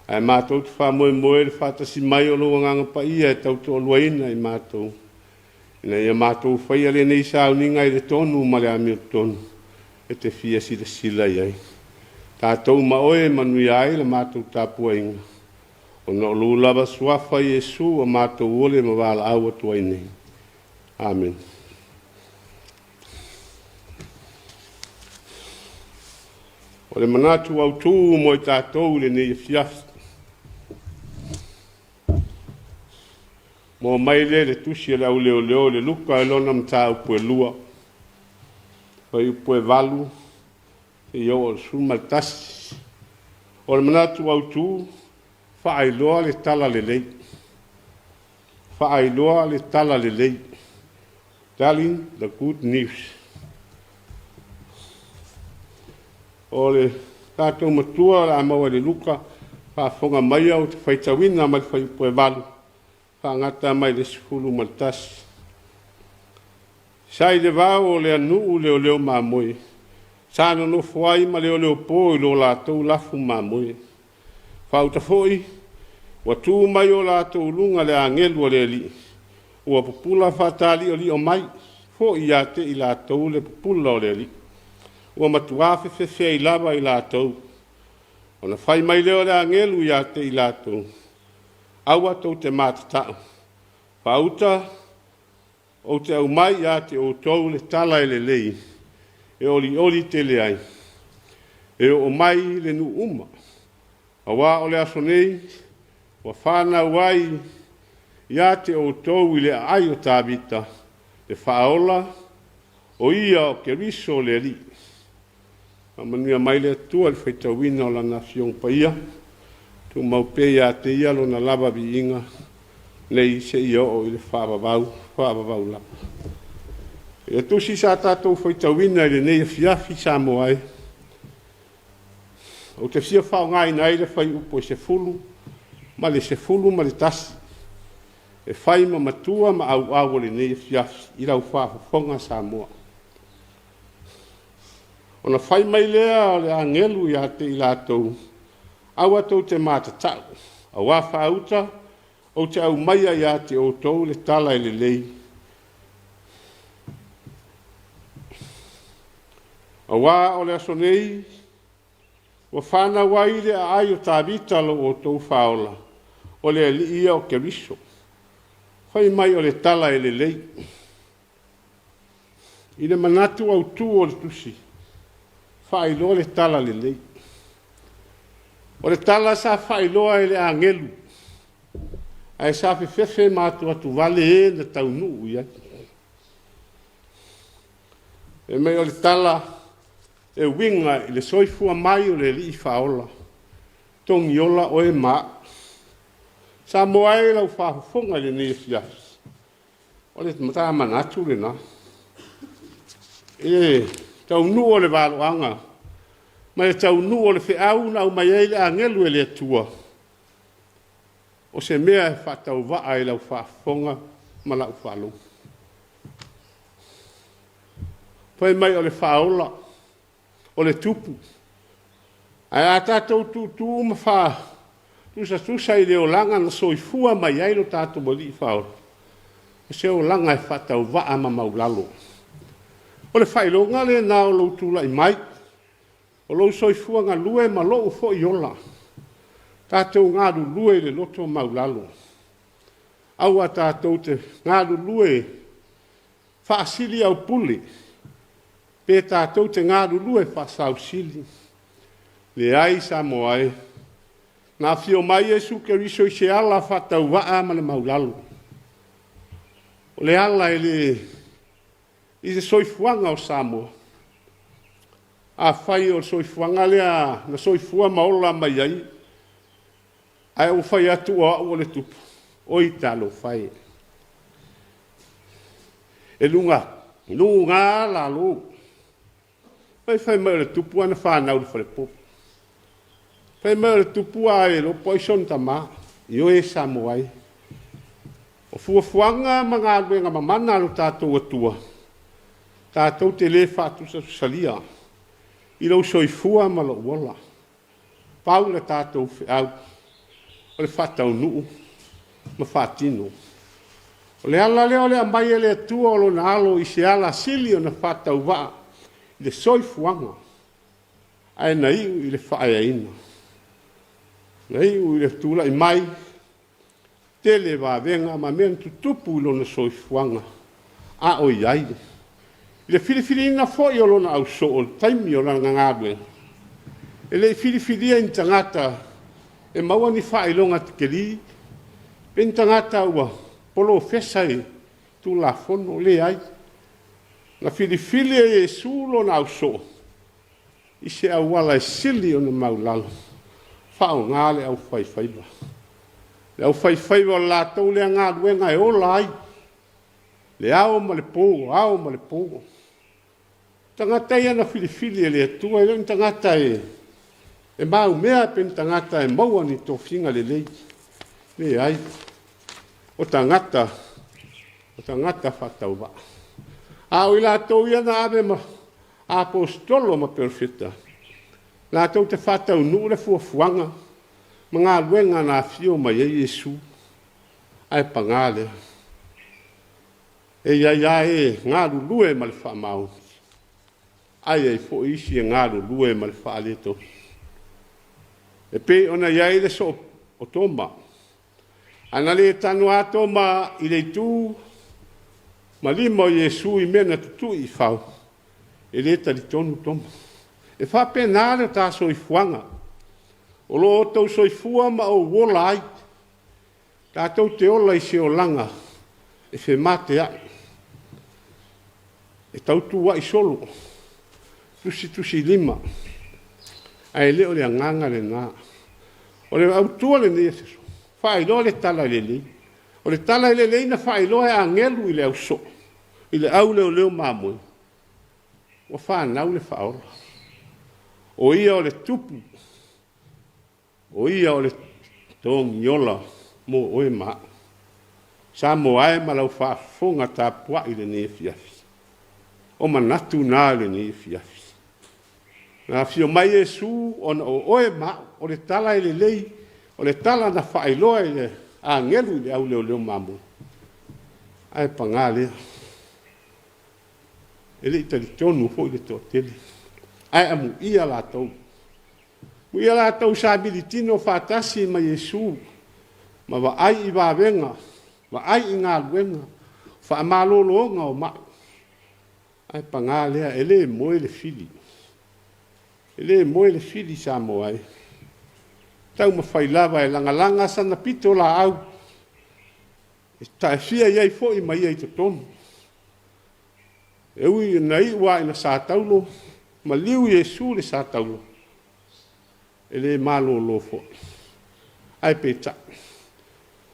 ai matou te fa mo le fa ta si mai lo nganga paia tau to luena I matou ina ia matou fai ale nei sa uninga I le tonu ma le ami tonu e te fia sila iai tātou ma oe manui ai le matou Tapuaiga ona o lulawa suafa Iesu o matou ole ma wala au atua nei amen o le manatu au tū mo I tātou le nei fiafi mo mai le tusi le au leo le luka e lona mta upue lua pai upue valu e yo o sumaltasi o le manatu au tū whaailoa le tala le lei whaailoa le tala le lei telling the good news o le tātou matua la maua le luka whaafonga mai au te whaitawina mai whai upue valu ngata mai le sifulu maltasi sai le vao le anu leo mamoi sa no fuai ma leo po lo la to lafu mamoi fauta foi wa tu mai o la to lunga le angelu le li o popula fatali o li o mai fo ia te I la to le popula o le li o matuafe fe I lava I la to ona fai mai leo le angelu ia te I la to aua tau te matata. Pauta o te au mai a te o tau le tala le lei. E oli te le ai. E o mai le nu uma. Awa o le aso nei, wa whana wai ia te o tau I le ai o tābita. Le whaola o ia o ke riso le li. Amanuia mai le tua le whaitawina o la nafiong paia. Tu mau peia te ia lo na lava vi inga nei se ia o I le whaavavau la. E tu si sa tātou whaitawina I le nei Afiafi Samoa e. O te fia whao ngai nei le whai upo se fulu ma le tasi. E whai ma matua ma au le nei Afiafi I rau whaafonga Samoa. Ona whai mai lea o le angelu ia te I lātou. Awa tau te mātatau, a wafa auta, o te au maia ia te o tau le tala I le lei. A wā o le aso nei, wa whana waile a ai o tāwita lo o tau whaola, o le li ia o ke riso. Whai mai o le tala I le lei. I le manatu au tū o le tusi, whai lo le tala le lei. O le tala sa whailoa I le angelu. Ai sa whiwhewhe mātua tu wale e na tau nuu ia. E mei o le tala e winga I le soifua mai o le li whaola. Tongi ola o e maa. Sa moa e lau whahufonga le ne fias. O le mata manatu le na. E tau nuu o le waloanga. Mai tau nu o le whiau na au mai eile angelu e le atua. O se mea e whatau waa e lau whaafonga ma lau whalu. Pai mai o le whaola, o le tupu. Ai a tātou tū ma wha, tusa I le o langa na soifua mai eilo tātou mo li whaola. O se o langa e whatau waa ma maulalo. O le whailonga le nā o lau tūla I mai. O lou soifua ngā lue ma lou fo I ola. Tātou ngā lue le loto maulalo. Aua tātou te ngā lue whaasili au puli. Pē tātou te ngā lue whaasausili. Le ai Samoa e. Nā whio mai Iesu ke riso I se ala whatau waa ma le maulalo. O le ala I se soifuanga o Samoa. A whai o soifuanga lea, na soifua maola mai ai. Ai o whai atu o le tupu. O I talo whai. E lunga la lu. Fai mai le tupu ana whanau le wharepopo. Fai mai le tupu ai lo poison tama. Io e Samoa. O fuafuanga mga aluenga mamana lo tātou atua. Tātou te le whātusa salia. I lau soifua ma lo uola. Pau le tātou whiau. O le whatau nuu. Ma whatino. O le ala leo le ambai e le atua o lo na alo i se ala sili o na whatau waa. I le soifuanga. Ai na iu i le whaia ina. Na iu i le tula i mai. Tele wa venga ma men tutupu lo na soifuanga. A o iai. I le filifili ina foi o lo na au so o taimi o la ngangabwe. E le filifilia in tangata e maua ni whailonga te keri. Pen tangata ua polo fesai tu la fono le ai. Na filifili e Yesu lo na au so. I se au wala e sili o na maulalo. Whao ngale au whaifaiba. Le au whaifaiba o la tau le ngā ruenga e o lai. Le ao ma le pōgo, ao ma le pōgo. Tangata ia na filifili e le atua, e tangata e mau mea pen tangata e maua ni tō whinga le lei. Le ai, o tangata whatau wa. A o i la tau ia na ave ma apostolo ma perfeta. La tau te whatau nuu le fuafuanga, ma ngā luenga na fio ma ye Yesu, ai pangale. E ia e ngā lulue ma le whamau. Ai ai fo isi e ngā lulue ma le whaaleto. E pe ona iai le so o toma. Ana le tanu ato ma i le tū, ma lima o Yesu i mena tutu i whau. E le tali tonu toma. E whape nāre tā soifuanga. O lo tau soifua ma o wola ai. Tā tau te ola i se o langa. E whe mate ai. E tau tua i solo. Tusi lima. Ai leo le anganga le nā. O le autua le nea seso. Whaeloa le tala le lei. O le tala le lei na whaeloa e angelu i le au so. I le au leo mamoi. O whanau le whaola. O ia o le tupu. O ia o le tongi ola mo oe maa. Samoa e malau whaafonga Tapuaiga i le ne Afiafi. O manatu nā le ne Afiafi. Nā fio mai Yesu ona o oe maa. O le tala i le lei. O le tala na whaeloa i le angelu i le au leo mamu. Ai pangā lea. E le itali tonu fo i le tō tele. Ai amu ia la tau. Mu ia la tau sa abilitino whatasi ma Yesu. Ma wa ai i wawenga. Wa ai i ngā luenga. Wha amalolonga o mai. Ai pangā lea e le moe le fili. E le moe le fili sa moa ai. Tau ma whailawa e langa sana pito la au. E tae fia iai fo i mai ai to tonu. E ui nei ua ina sa taulo. Ma liu Yesu le sa taulo. E le malo lo fo. Ai peta.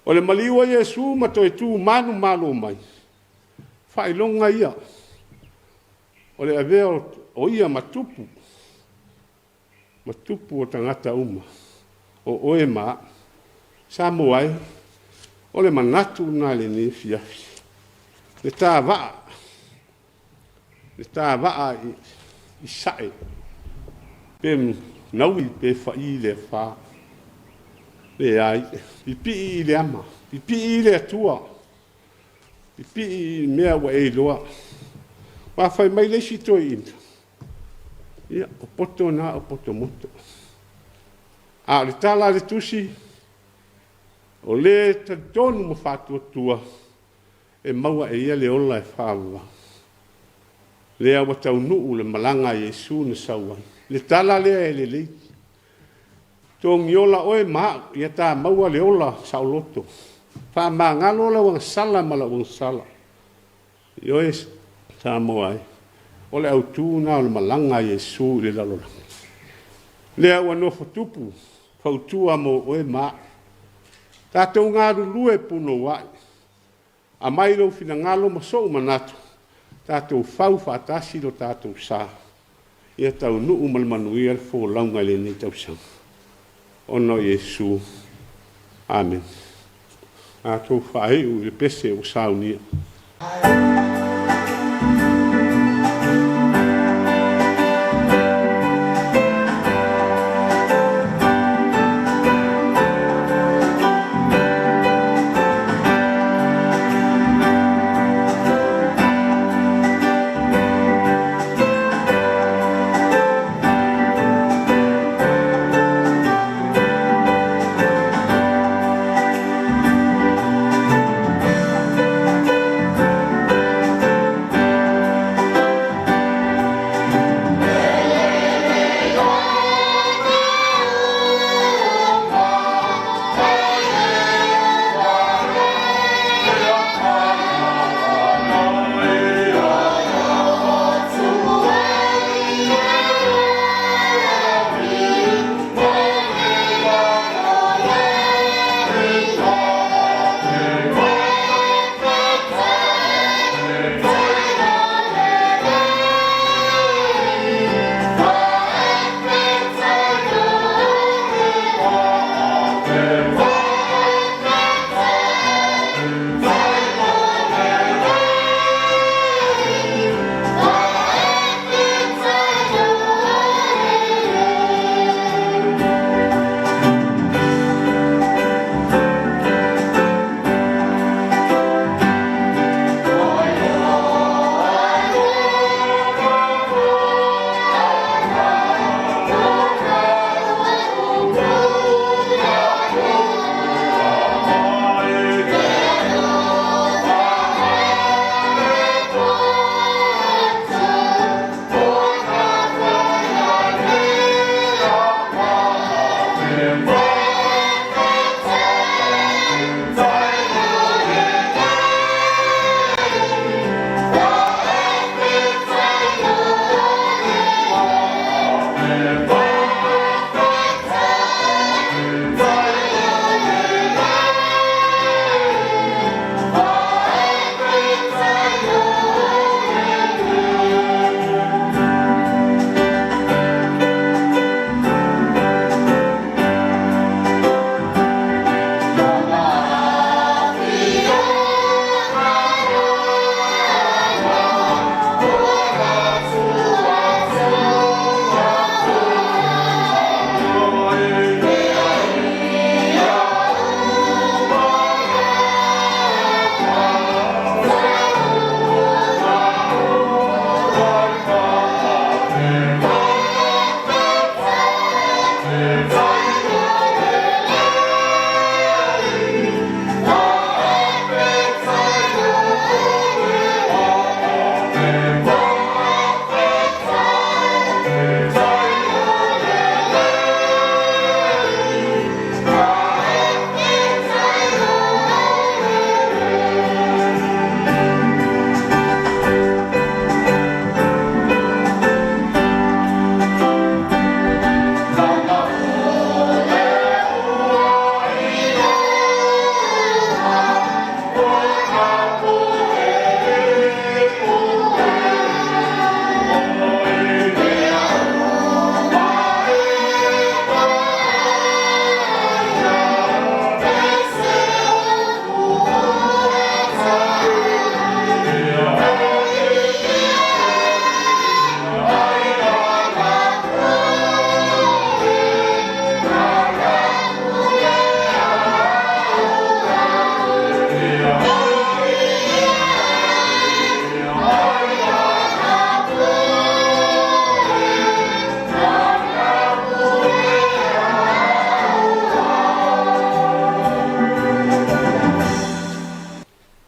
O le maliua Yesu ma toi tu manu malo mai. Whailonga ia. O le avea o ia matupu. Matupu o tangata uma. O oe maa. Samoa ai. O le manatu na le ne Afiafi. Le tā waa. Le tā waa i sae. Pem naui pe whai le wha. Le ai. Pipi i le ama. Pipi i le atua. Pipi i mea wa e loa. Wa whai mai le si toi ina. Ia, o poto na o poto moto. A le tala le tusi. O le ta donu mo whatua tua. E maua e ia le ola e whawa. Le awa tau nuu le malanga Yesu na sauai. Le tala lea e le leiti. Tō ngiola oe maa, ia tā maua le ola sauloto. Wha maa ngalo la wang sala mala wang sala. Ioe tā moai. O le au tūna o le malanga Yesu le lalola. Le awa nofo tupu, whautua mo oe maa. Tātou ngāru lue puno wai. A mai lau fina ngalo masou manatu. tātou whau whātasi lo tātou sā. Ia tau nuu malmanuia le fōlaunga le ni tau sang. Ono Yesu. Amen. A tō whae u le pese o saunia.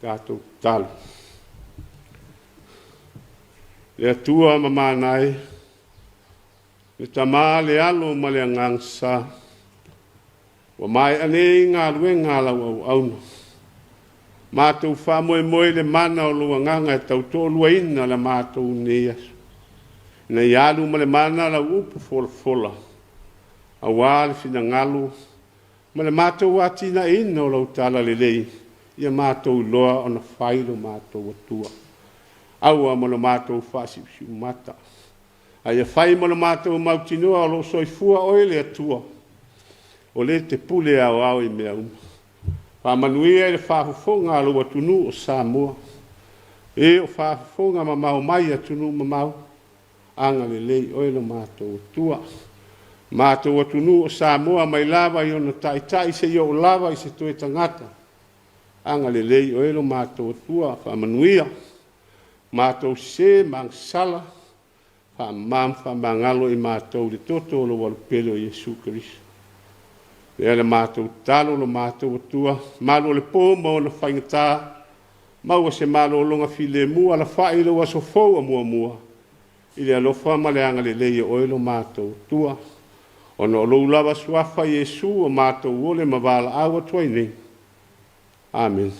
tātou talo. Le atua mamanai, le tamā le alo ma le angangsa, wa mai anei ngā luenga lau au auna. Mātou whamoe moe le mana o lua nganga e tau tōlua ina le mātou neas. Na ialu ma le mana la upu fola fola. A wāle fina ngalu, ma le mātou atina ina o lau tala le lei, ia mātou loa o na whailo mātou atua. aua mo le mātou whasipiu mata. Ai a whai mo le mātou mautinua o lo soifua oe le atua. O le te pule au I mea uma. Whamanuia le whahufonga alo atunu o Samoa. E o whahufonga ma mau mai atunu ma mau. Anga le lei oe le mātou atua. Mātou atunu o Samoa mai lava I ona taitai se I o lava I se toe tangata. Anga le lei oe le mātou atua. Whamanuia. Mātou se mangsala. Whamangalo I mātou le toto o lo walupele o Yesu Keriso. Le mātou talo le mātou atua. Malo le pō mo na whaingatā. Maua se malo longa file mua la whai le waso fau a mua. I le alofa ma le anga le leia oilo mātou atua. Ono o lou lava suafa Yesu o mātou ole ma wala awa tuai nei. Amen.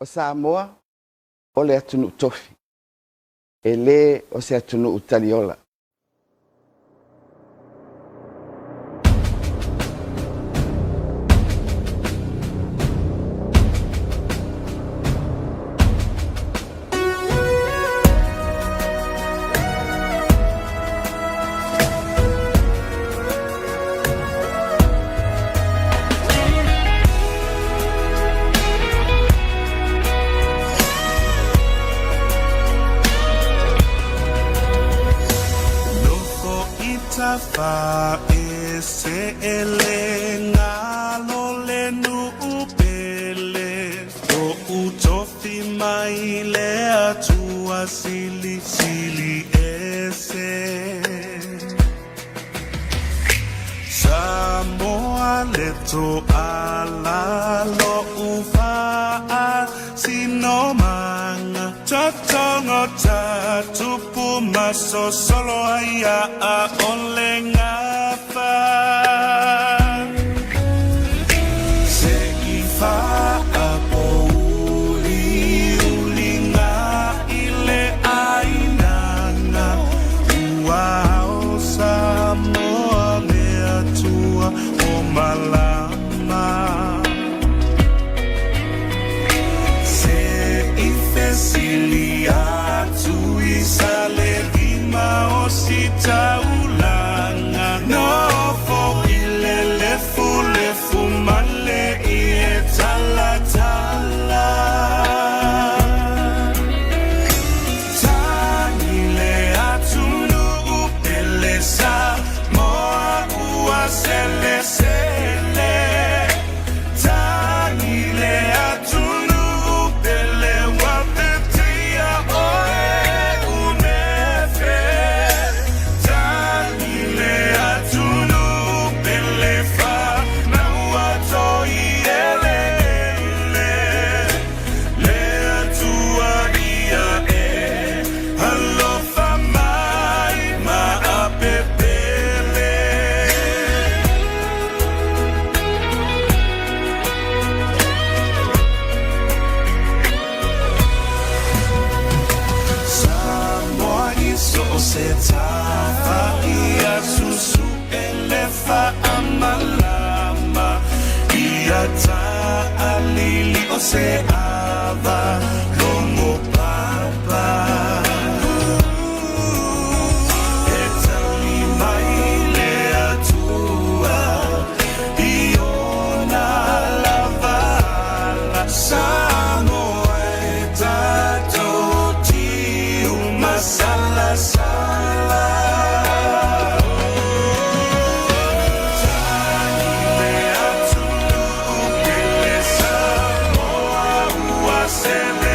Samoa o le atunu tofi. E le o se atunu utaliola. Fa ese ele ngalo le nu upele o utofi mai le atua sili sili ese Samoa leto ala lo ufa sinomanga tatongo tatupu maso solo aya a olenga fa se ifa apo ulinga ile ainanga wow Samoa me atua o malama Silia tu isale vima osita ulanga no fo ilele fu male e tala tala Tanile atunu upele sa moa ua sele sele Tanile atunu upele se ava como papa etali mai le atua iona lavala Samoa tato ti uma sala sala Sele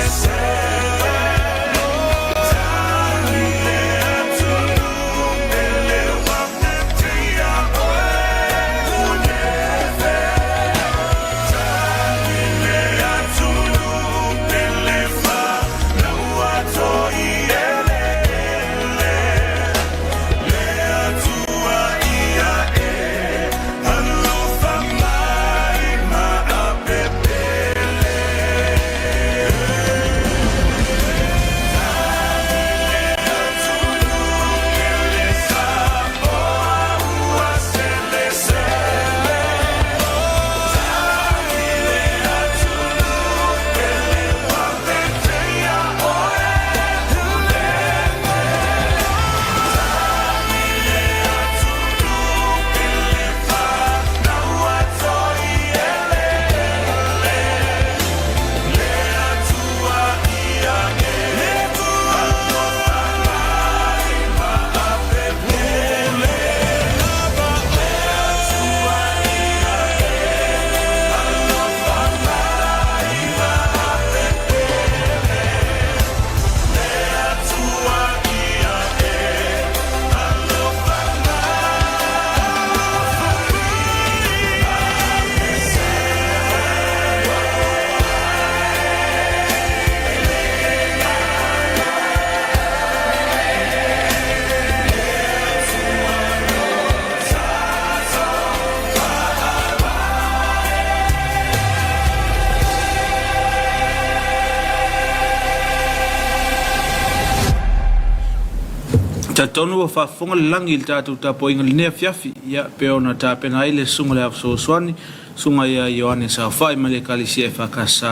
Tatonu fa fonga langi il tatu Tapuaiga le Afiafi ia pe ona tapena ile sunga le afsoswani sunga ia Ioane sa fai male kalisi EFKS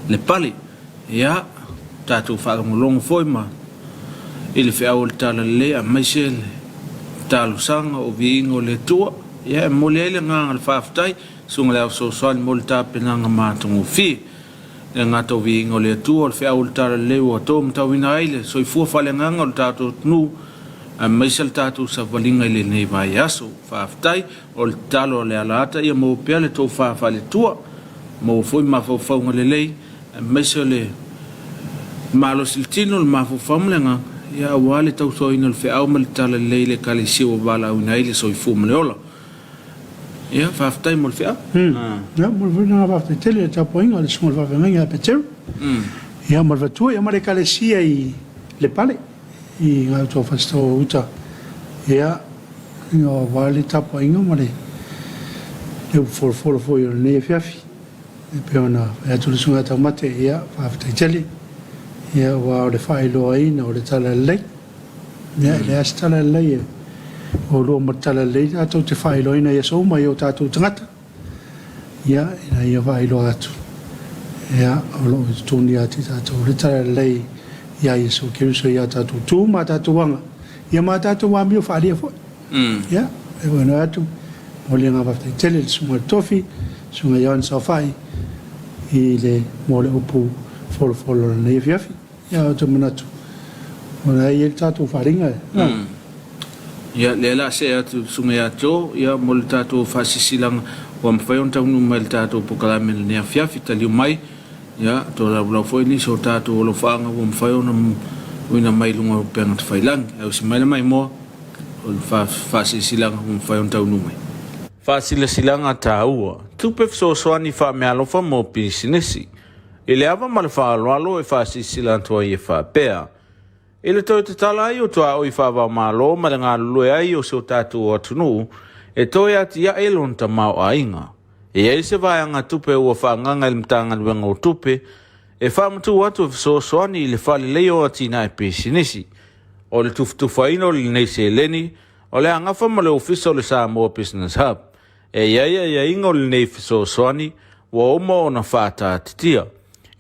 le pali ia tatu fa ngolong foi ma ile fe au tala le a maisel talu sanga o vingo le tua ia mole ile nga al faftai sunga le afsoswani mol tapena nga matungu fi nga to vingo le tua fe au tala le o tom tawina ile so fu fa le nga o tatu nu a maisel tatu sa valinga ile nei vai aso faftai o talo le alata ia mo pele to fa le tua mo foi ma fo ngale lei maisel le malo siltino le ma fo mlenga ia wale tau so ina le fe au mal tala le le kalisi o bala una ile so fu mleola ia faftai mo le fe ya mo le na faftai tele Tapuaiga le smol fa venga peter ia mo le tua ia mo le kalisi ai le pale I ngā tō whasto uta ia o wale Tapuaiga ma le fōrofōro i o nei Afiafi e pe ona e atu le sunga tau mate ia whawhatai tele ia wa o le whaeloa ina o le tala lei ia le as tala lei o lo ma tala lei ato te whaeloa ina ia so mai o tātou tangata ia ina ia whaeloa atu ia o lo i tūni ati tātou le tala lei ia Yesu Kiriso ia tatu tu ma tatu wanga ia ma tatu wa mi fa dia fo ia e bueno atu mo le ngava te tele sunga tofi sunga yon sa fai I le mo le upu folo le Afiafi ia o te manatu ona ia tatu faringa ia le la se atu sunga ia to ia mo le tatu fasisilang wa mfayon tau nu mal tatu pokalame le Afiafi tali mai ya to la foi ni so tatu lo fanga wo mfayo na wina mai lunga penga te failang e si mai mai mo fa silanga wo mfayo tau nu mai fa silanga taua tupe so swani fa me alo fa mo pisinesi ele ava mal fa lo e fa silanga to e fa pea ele to te tala i o to o fa va malo malanga lo ai o so tatu o tunu e to ya tia elon ta mau ainga e se vai anga tupe o fa nganga le mtanga le ngo tupe e fa mtu watu so soani le fa le leo atina e pisinisi o le tuftu faino le nei se leni o le anga fa le office le Samoa Business Hub e ia ingo le nei so soani wo mo na fata titia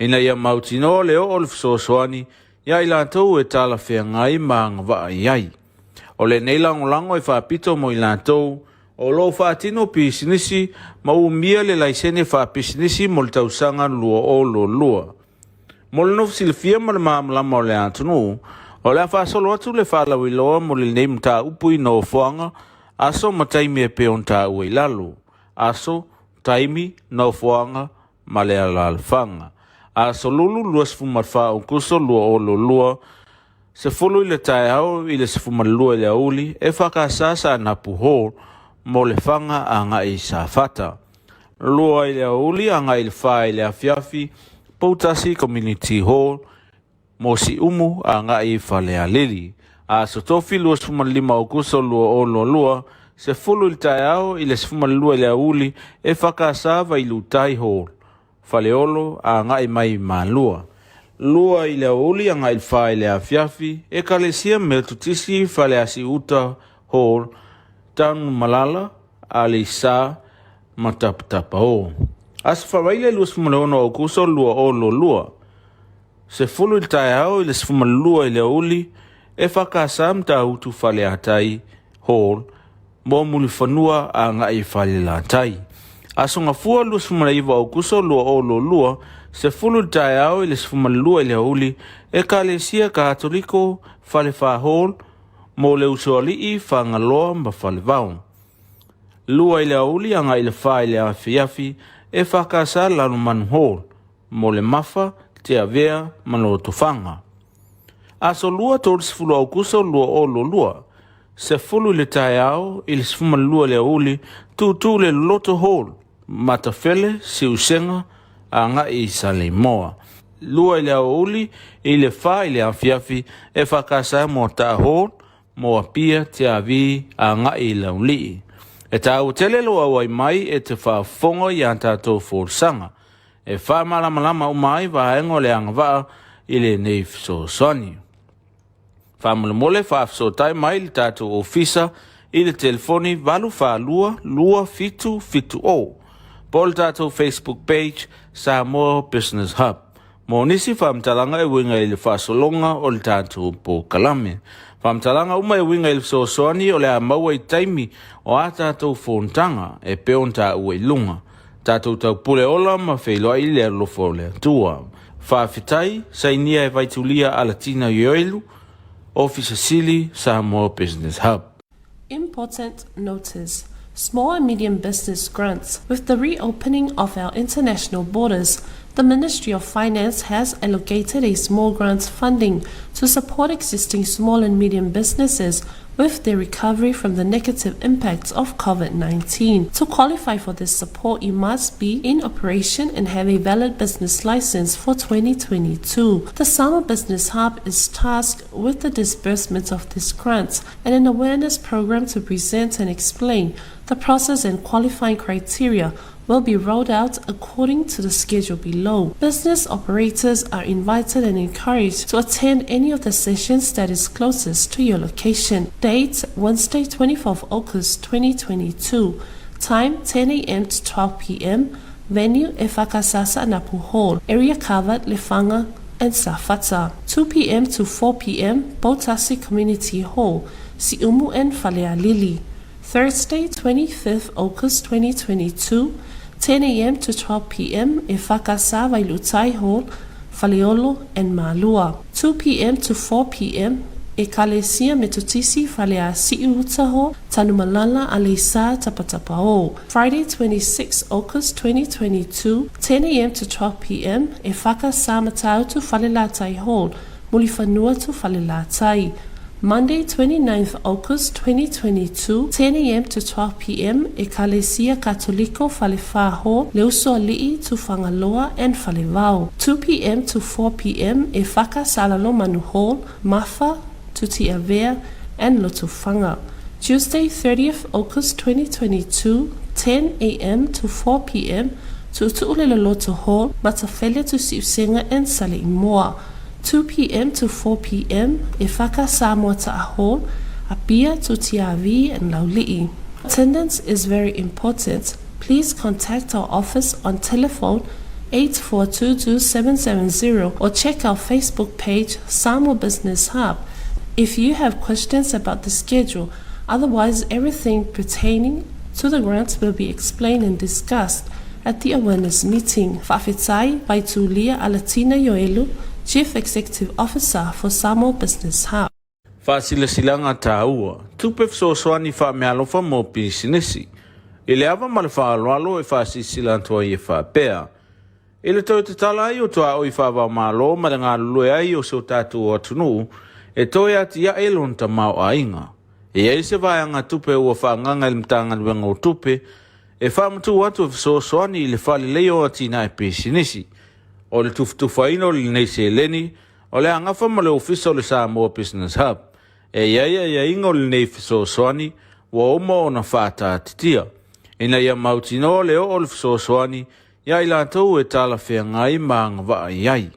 ina ia mautino le o so soani ia ila to e tala fe ngai mang va ai o le nei lango e fa pito mo ila to o lo fatino pisinisi ma umia le laisene fa pisinisi mo le tausanga lua o lo lua mo le no silfia ma le mamla mo le atunu o le fa solo atu le fa la wilo mo le nei mta upui no foanga aso mataimi e pe onta ui lalu aso taimi no foanga ma le alfanga aso lulu luas fumar fa o kuso lua o lo lua se fulu le tai au ile se fumar lua le auli e fa ka sasa na puho mo le fanga anga I sa fata. Lua ile uli anga il fa ile Afiafi, Poutasi Community Hall, mo si umu anga I fa le alili. A so tofi lua sfuma lima o kuso lua o lua, se fulu il taiao ile sfuma lua ile uli, e whakasava I lutai hall. Faleolo anga I mai ma lua. Lua ile uli anga il fa ile Afiafi, e kalesia me tutisi fale asi uta hall, tan malala alisa mataptapa o asfawaile lus fumalona o kuso lua o lua se fulu il taiao ile sfuma lua ile uli e fakasam ta utu fale atai hall mo muli fanua anga I fale la tai asonga fua lus fumalaiva o kuso lua o lua se fulu il taiao ile sfuma lua ile uli e kalesia katoliko fale fa hall mo le usoli I whangaloa mba whalewau. Lua ile auli anga ile wha ile Afiafi e whakasa lanu manu hall, mo le mafa te avea mano tufanga. Aso lua toris fulu au kuso lua o lua, se fulu ile taiao ile sfuma lua le auli tu le loto hall, matafele si usenga anga I Samoa. Lua ile auli ile wha ile Afiafi e whakasa mo ta hall, mo apia te avi a ngai lauli. E tau telelo a wai mai e te whaafongo I antato fōrsanga. E wha malama umai wa engo le angwa I le nei so soni. Whamole whaafso tai mai le tātou ofisa i le telefoni valu whaalua lua fitu fitu o. Po le tātou Facebook page Samoa Business Hub. Mo nisi whamtalanga e winga i le whaasolonga o le tātou po kalame. Whamtalanga uma e winga i le sosoani o le a maua i taimi o a tātou whontanga e peon tā ua i lunga. Tātou tau pule ola ma whailoa i le alofo le atua. Whaafitai, sainia e vaitulia alatina yoelu, Officer Sili, Samoa Business Hub. Important notice. Small and medium business grants. With the reopening of our international borders, the Ministry of Finance has allocated a small grants funding to support existing small and medium businesses with their recovery from the negative impacts of COVID-19. To qualify for this support, you must be in operation and have a valid business license for 2022. The Samoa Business Hub is tasked with the disbursement of these grants and an awareness program to present and explain the process and qualifying criteria will be rolled out according to the schedule below. Business operators are invited and encouraged to attend any of the sessions that is closest to your location. Date, Wednesday, 24th August 2022. Time, 10 a.m. to 12 p.m. Venue, EFKS Napu Hall. Area covered, Lefanga and Safata. 2 p.m. to 4 p.m. Botasi Community Hall. Siumu and Falealili. Thursday, 25th August 2022, 10 a.m. to 12 p.m. EFKS Vailutai Hall, Faleolo and Malua. 2 p.m. to 4 p.m. Ekalesia Metutisi Falea Siuta Hall, Tanumalala Alisa Tapatapao. Friday, 26th August 2022, 10 a.m. to 12 p.m. EFKS Matau to Falelatai Hall, Mulifanua to Falelatai. Monday, 29th August 2022, 10 a.m. to 12 p.m. Ekalesia Katoliko Falefa Hall, Leuso Alii to Fangaloa and Falevao. 2 p.m. to 4 p.m. EFKS Salalomanu Hall, Mafa to Tiavea and Lotofanga. Tuesday, 30th August 2022, 10 a.m. to 4 p.m. to Tuuleloloto Hall, Matafelia to Siusenga and Saleimoa. 2 p.m. to 4 p.m. EFKS Samoa Hall, Apia to Tiavi and Laulii. Attendance is very important. Please contact our office on telephone 8422-770 or check our Facebook page Samoa Business Hub if you have questions about the schedule. Otherwise, everything pertaining to the grants will be explained and discussed at the awareness meeting. Fa'afetai Vaitulia Alatina Yoelu, Chief Executive Officer for Samoa Business Hub. Fasilasilanga taua, tupe fsosoani whamealofa mo pisinesi. Ile ava ma le whaaloalo e fasisilantua i e whapea. Ile tau te tala ai o toa o i whaamalo ma le ngā lue ai o so tātou o atunu, e toi ati ia elon ta mau a inga. E ei se vaianga tupe ua whaanganga il mtanga luenga o tupe, e whaamatu atu e fsosoani i le whali leo atina e pisinesi. O le tuftufaino le nei se leni, o le angafa ma le ofisa o le Samoa Business Hub. E ia ingo le nei fisosoani, wa oma o na whata atitia. Ina ia mautino leo o le fisosoani, ia i lantou e tala whea ngai maanga waa iai.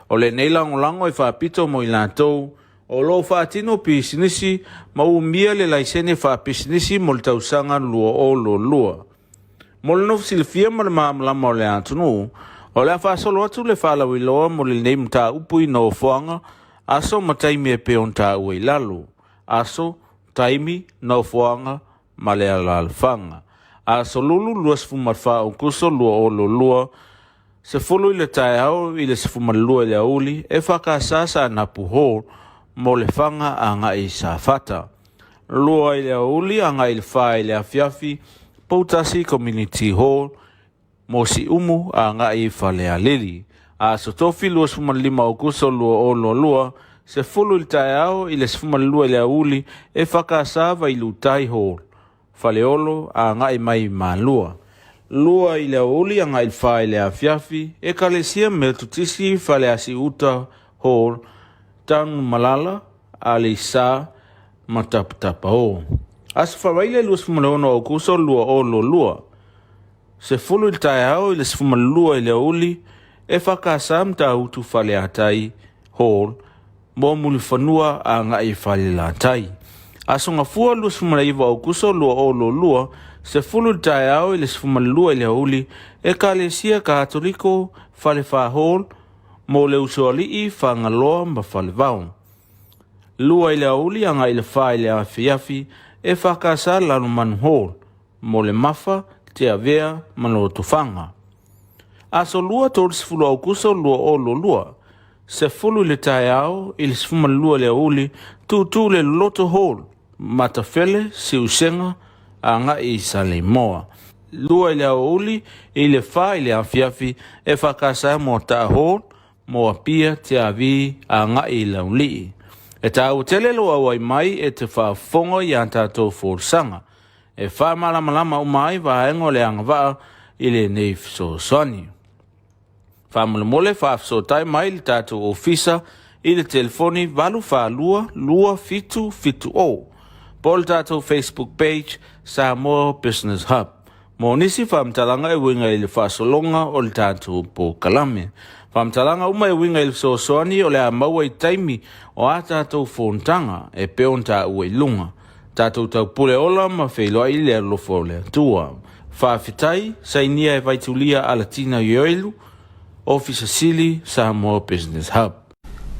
O le nei lango e whapito mo i lantou, o lo whatino pisinisi, ma umia le laisene whapisinisi mo le tausanga lua o lo lua. Mo le nofu silfia ma le maamalama o le antunu, o le whaasolo atu le whaalawiloa mo le nei mta upui no whanga, aso ma taimi e peon ta ue lalo. Aso, taimi, no whanga, ma le alalwhanga. Aso lulu luas fumarwha o kuso lua o lo lua, se fulu i le tae au i le se fumalua i le auli, e whakasasa na puho mo le whanga a nga i sa fata. Lua i le auli a nga i le wha i le Afiafi, Poutasi Community Hall, mo si umu a nga i whalea lili. A so tofi luas fumalima o kuso lua o lo lua, se fulu i tae au i le se fumalua i le auli, e whakasava i lutai hall. Faleolo a nga i mai malua. Lua i le auli a nga i wha i le Afiafi, e kalesia me tutisi whalea si uta hall, tanu malala, a le sa matapatapa o. As whawaile luas fumalona o kuso lua o lo lua. Se fulu i tae au i le se fumalua i le auli, e whakasam ta utu whaleatai hall, mo muli fanua a ngai fale la tai. Aso nga fua lua sfumalaiva o kuso lua o lo lua, se fulu tai au ile sfumalua ile uli, e kalesia katoliko fale fa hol, mo le usualii fa ngaloa mba fale vau. Lua ile uli anga ile fa ile afiafi, e whakasa lanu manu hol, mo le mafa te avea mano tufanga. Aso lua toris fulu au kuso lua o lo lua, se fulu le tai au ile sfumalua le uli, tu le loto hol, matafele si usenga anga i Samoa. Lua ile uli ile fa ile afiafi e whakasa mo ta hol mo apia te avi anga i lauli. E tau tele loa wai mai e te whaafongo i antato fōrsanga. E wha malamalama umai wahengo le angawaa i le neif so soni. Wha mulemole whaafso tai mai le tato ofisa i le telefoni walu wha lua fitu o. Pol tato Facebook page Samoa Business Hub. Mo nisi whamtalanga e winga i le whaasolonga o le tato po kalame. Whamtalanga uma e winga i le sosoani o le a maua i taimi o a tato whontanga e peon ta ue lunga. Tato tau pule ola ma whailoa i le alofo le atua. Whaafitai, sainia e vaitulia a Latina Yoelu, Officer Sili, Samoa Business Hub.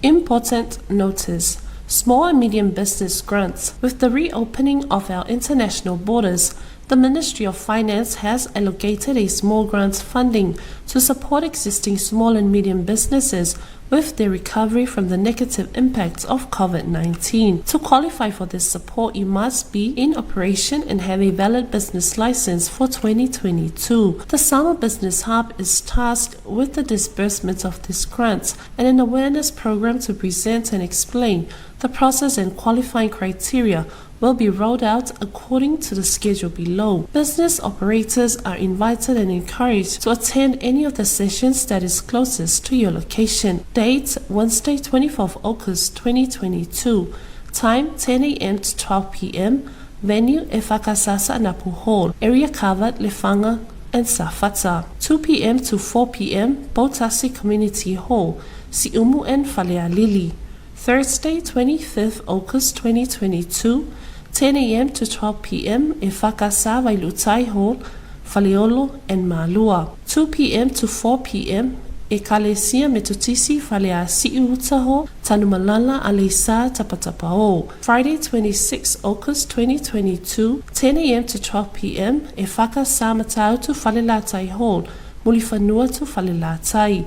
Important notice. Small and medium business grants. With the reopening of our international borders, the Ministry of Finance has allocated a small grants funding to support existing small and medium businesses with their recovery from the negative impacts of COVID-19. To qualify for this support, you must be in operation and have a valid business license for 2022. The Samoa Business Hub is tasked with the disbursement of these grants and an awareness program to present and explain the process and qualifying criteria will be rolled out according to the schedule below. Business operators are invited and encouraged to attend any of the sessions that is closest to your location. Date, Wednesday, 24th August 2022. Time, 10 a.m. to 12 p.m. Venue, EFKS Napu Hall. Area covered, Lefanga and Safata. 2 p.m. to 4 p.m. Botasi Community Hall. Siumu and Falealili. Thursday, 25th August 2022, 10 a.m. to 12 p.m. EFKS Vailutai Hall, Faleolo and Malua. 2 p.m. to 4 p.m. Ekalesia Metutisi Falea Siuta Hall, Tanumalala Alesa Tapatapao. Friday, 26th August 2022, 10 a.m. to 12 p.m. EFKS Matau to Falelatai Hall, Mulifanua to Falelatai.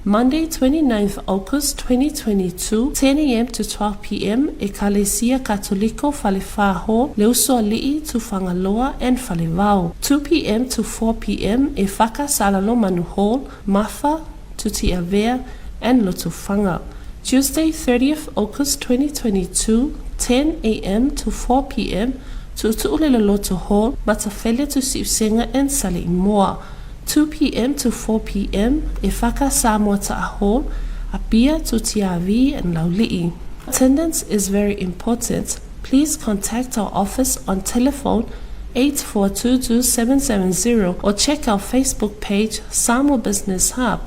Monday, 29th August 2022, 10 a.m. to 12 p.m. Ekalesia Katoliko Falefa Hall, Leusoali'i to Fangaloa and Falevao. 2 p.m. to 4 p.m. EFKS Salalomanu Hall, Mafa to Tiavea and Lotofanga. Tuesday, 30th August 2022, 10 a.m. to 4 p.m. to Tu'uleloloto Hall, Matafele to Siusenga and Sale'imoa. 2 p.m. to 4 p.m. EFKS Samoa Hall, Apia to Tiavi and Lauli'i. Attendance is very important. Please contact our office on telephone 8422-770 or check our Facebook page Samoa Business Hub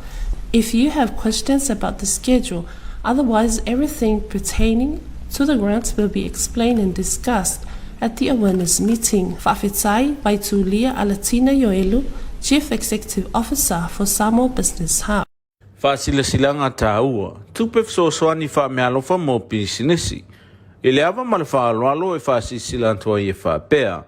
if you have questions about the schedule. Otherwise, everything pertaining to the grants will be explained and discussed at the awareness meeting. Fa'afetai Vaitulia a Latina Yoelu, Chief Executive Officer for Samoa Business Hub. Fa'asilasilanga tāua, tupe fesoasoani fa'amealofa mo pisinisi. I le ava ma le fa'aloalo e fa'asisilantoa i e fa'apea.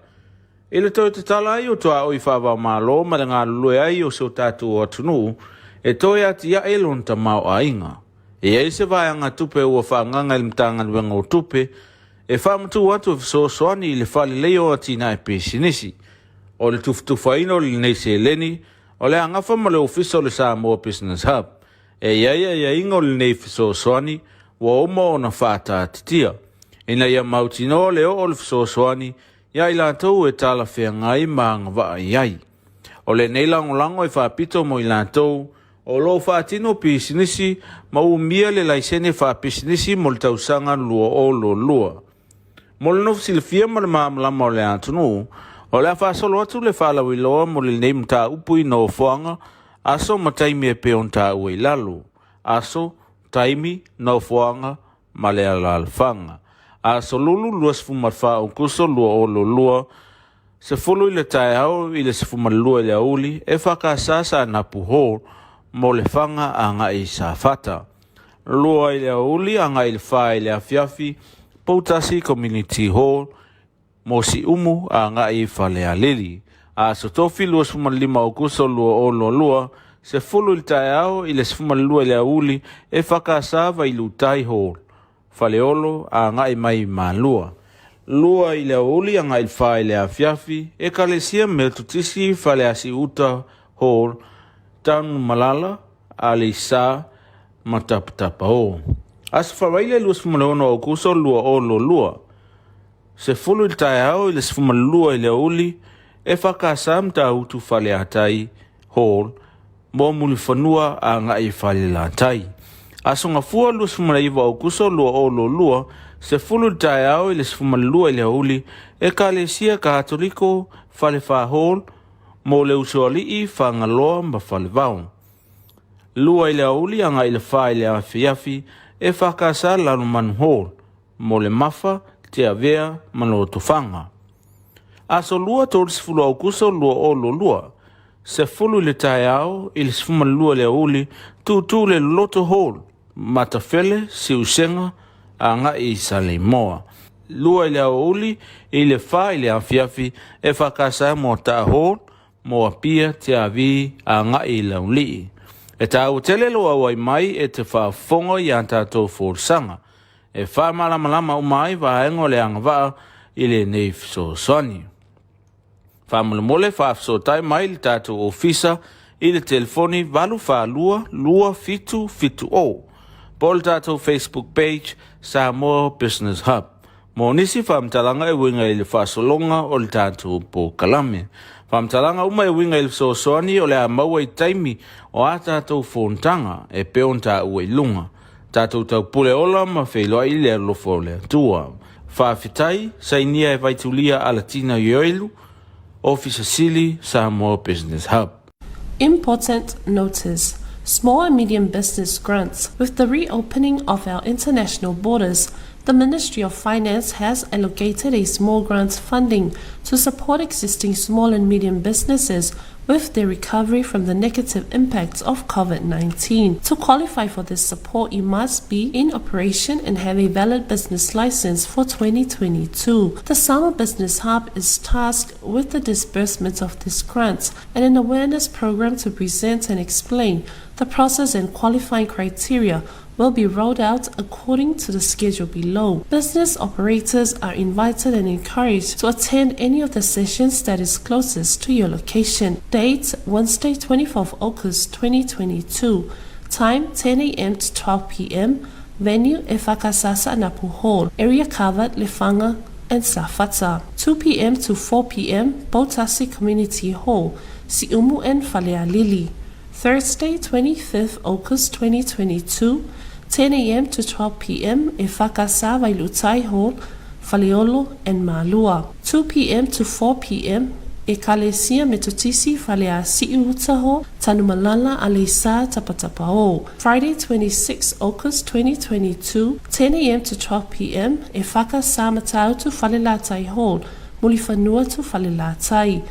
I le toi te tala ai o toa o i fa'avamalo ma le ngālulue ai o seo tātua atunu, e toi ati ia elon ta mau ainga. E ai se vaianga tupe ua whaanganga i mtanga luenga o tupe, e whaamatu atu e fesoasoani i le whali leo atina e pisinisi. O le tuftufaina o le neise leni, o le angafa ma le ofisa o le Samoa Business Hub. E ia inga o le nei fesoasoani, wa oma o na whata atitia. Ina ia mautino leo o le fesoasoani, ia ilantou e tala whengai maanga waa iai. O le nei langolango e whapito mo ilantou, o lo whatino pisinisi, ma umia le laisene whapisinisi mo le tausanga lua o lo lua. Mo le nofu silfia ma le maamalama o le atunu, o le whaasolo atu le whaalawiloa mo le nei mta upui no whoanga, aso ma taimi e peon ta ue lalo. Aso, taimi, no whoanga, ma le alalfanga. A solulu lua sefumalfa o kuso lua o lua se fulu i le tae au i le sefumalua i le auli e whakasasa na puho mo le fanga a ngai sa fata. Lua i le auli a ngai le wha i le Afiafi Poutasi Community Hall mo si umu a ngai whale a lili. A sotofi lua sefumalima o kuso lua o lua se fulu i tae au i le sefumalua i le auli e whakasava i lutai hall. Faleolo a ngai mai malua. Lua i le auli a ngai wha i le Afiafi e kalesia me tutisi fale asi uta hall tanu malala a le sa matapatapa o. As whawaile lua sefumalona o kuso lua o lua. Se fulu i tae au i le sefumalua i le auli e whakasam ta utu fale atai hall mo muli whanua a ngai fale la tai. Asonga fua lua sefumalaiwa o kuso lua o lua se fulu tae au i le sefumalua i le auli e ka le sia katoliko fale wha hall mo le usoali i whangaloa ma fale vau. Lua i le auli anga i le wha i le Afiafi e whakasa lanu manu hall mo le mafa te avea mano tofanga. Aso lua tōri se fulu au kuso lua o lua se fulu le tae au i le sefumalua le auli tu le loto hall matafele si usenga a ngai sa le moa. Lua i le auli i le wha i le Afiafi e whakasa mo ta hall mo apia te avi a ngai lauli. E ta utele loa wai mai e te whaafonga i antato forsanga. E wha malamalama umai vaengo le angavaa i le neif so soni. Whamulemole whaafso tai mai le tato ofisa i le telefoni valu wha lua fitu o. Pol tato Facebook page Samoa Business Hub. Mo nisi whamtalanga e winga i le whaasolonga o le tato po kalame. Whamtalanga uma e winga i le sosoani o le amaua i taimi o a tato fontanga e peon ta ua i lunga. Tato tau pule ola ma whailoa i le alofo le atua. Whaafitai sainia e vaitulia alatina yoelu Officer Sili Samoa Business Hub. Important notice. Small and medium business grants. With the reopening of our international borders, the Ministry of Finance has allocated a small grants funding to support existing small and medium businesses with their recovery from the negative impacts of COVID-19. To qualify for this support, you must be in operation and have a valid business license for 2022. The Samoa Business Hub is tasked with the disbursement of these grants and an awareness program to present and explain the process and qualifying criteria will be rolled out according to the schedule below. Business operators are invited and encouraged to attend any of the sessions that is closest to your location. Date, Wednesday, 24th August 2022. Time, 10 a.m. to 12 p.m. Venue, EFKS Napu Hall. Area covered, Lefanga and Safata. 2 p.m. to 4 p.m. Poutasi Community Hall, Siumu and Falealili. Thursday, 25th August 2022, 10 a.m. to 12 p.m. EFKS Vailutai Hall, Faleolo and Malua. 2 p.m. to 4 p.m. Ekalesia Metotisi Falea Siuutaho, Tanumalala Alisa Tapatapao. Friday, 26 August 2022, 10 a.m. to 12 p.m. EFKS Matau to Falelatai Hall, Mulifanua to Falelatai.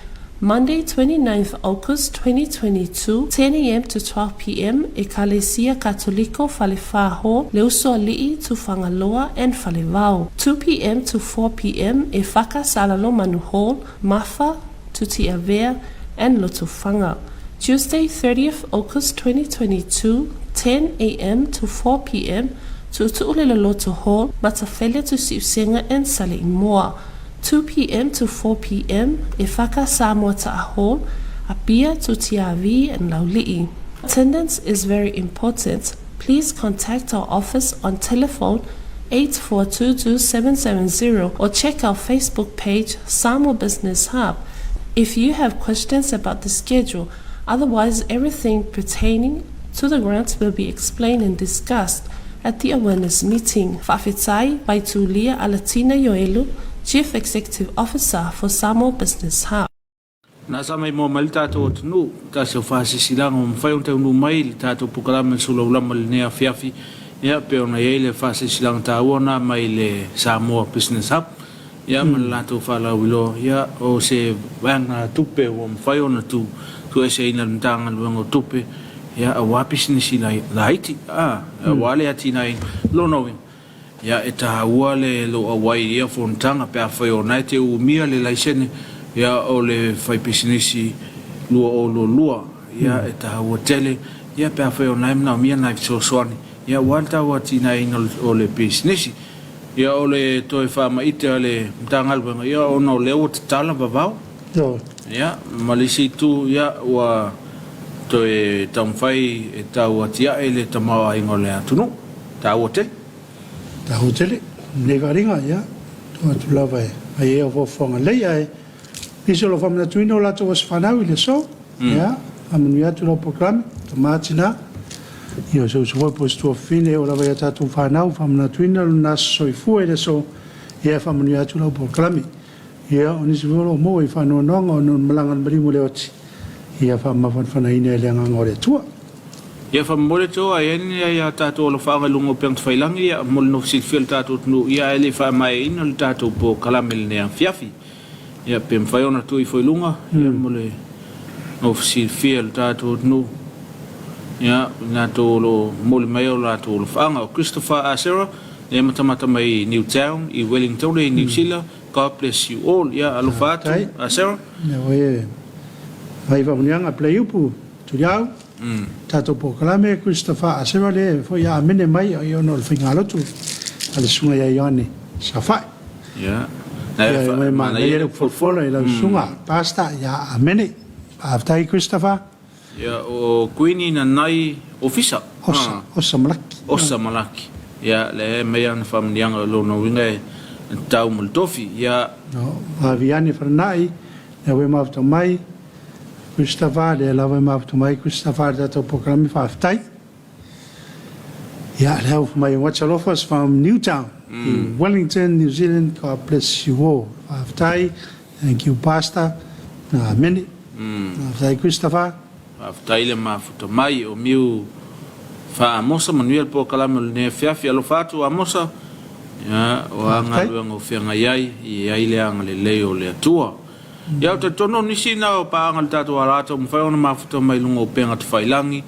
Monday, 29th August 2022, 10 a.m. to 12 p.m. Ekalesia Katoliko Falefa Hall, Leusoali'i to Fangaloa and Falevao. 2 p.m. to 4 p.m. EFKS Alalomanu Hall, Mafa to Tiavea and Lotofanga. Tuesday, 30th August 2022, 10 a.m. to 4 p.m. to Tu'uleloloto Hall, Matafele to Siusenga and Sale'imoa. 2 p.m. to 4 p.m. EFKS Samoa Hall, Apia to Tiavi and Lauli'i. Attendance is very important. Please contact our office on telephone 8422-770 or check our Facebook page Samoa Business Hub if you have questions about the schedule. Otherwise, everything pertaining to the grants will be explained and discussed at the awareness meeting. Fa'afetai by Tulia Alatina Yoelu, Chief Executive Officer for Samoa Business Hub. Na sa mai mo mali tātou tunu, ta se whaasisilanga o mwhai o te unu mai, li tātou pukarama Suluaulama le nea Afiafi, ia pe ona ye le faasesilaga tāuana mai le Samoa Business Hub ia ma le latou faalauiloa ia o se vaega tupe ua mafai ona tueseina le matagaluega o tupe ia auā pisinisi la haiti auā le atinaina lona uiga ia e tāua le lo auai ia fonataga pe afai ona e te umia le laisene ia o le fai pisinisi lua o lua ia e tāua tele ia pe afai ona e manaumia nai fesoasoani ia ua le tāua atinaina o le pisinisi ia o le toe faamaʻite a le matagaluega ia ona o lea ua tatala vavao ia ma le situ ia ua toe taumafai e tau atiaʻe le tamaoaiga o le atunuu tāua tele Tahutele, nevariga ia, tu lava ai o fofonga lei ai. Piso lo famna tuino la to was fanau le so, ia, amanu atu lo program, tomatina. Io so posto fine o lava ia tu fanau famna tuino na soifu ele so, ia famanu atu lo program. Ia oni se volo mo i fano nongo no malangan brimo le oti. Ia famma fana ina le ngore tua. Ia whamole tō a eni ia tātou lo whaangalungo peang whailangi ia mole no silfia le tātou tunu ia ele whaamae ina le tātou po kalamele nea Afiafi. Ia pe mwhaiona tui whailunga ia mole no silfia le tātou tunu. Ia ngā tō lo mole mai o la tō lo whaanga o Christopher Asera ia matamata mai Newtown i Wellington i New Zealand. God bless you all. Ia alo whaatu Asera. Ia oe vai whamunianga play upu tu iau. Tato po kalame Christopher Asera le fo ia mene mai o iono le whaingalotu ale sunga ia ione sa whai ia mai mana ia ruk folfola i lau sunga pasta ia amene aftai Christopher ia o kuini na nai ofisa osa malaki ia le mea na whamnianga lo no winga e tau multofi ia aviani whanai ia we mafta mai Christopher le lava mafta mai Christopher tato po kalame whaftai ia le hau mai watchalofas from Newtown Wellington, New Zealand. God bless you all. Whaftai, thank you Pastor Mene whaftai Christopher whaftai le mafuta mai o miu whaamosa manuel po kalame le ne Afiafi alo whatu amosa ia o angaluanga o whianga iai i aile anga le leo le atua ia o te tono nisi na o paanga le tatu alata o mwhai ona mafuta mai lunga o penga te whailangi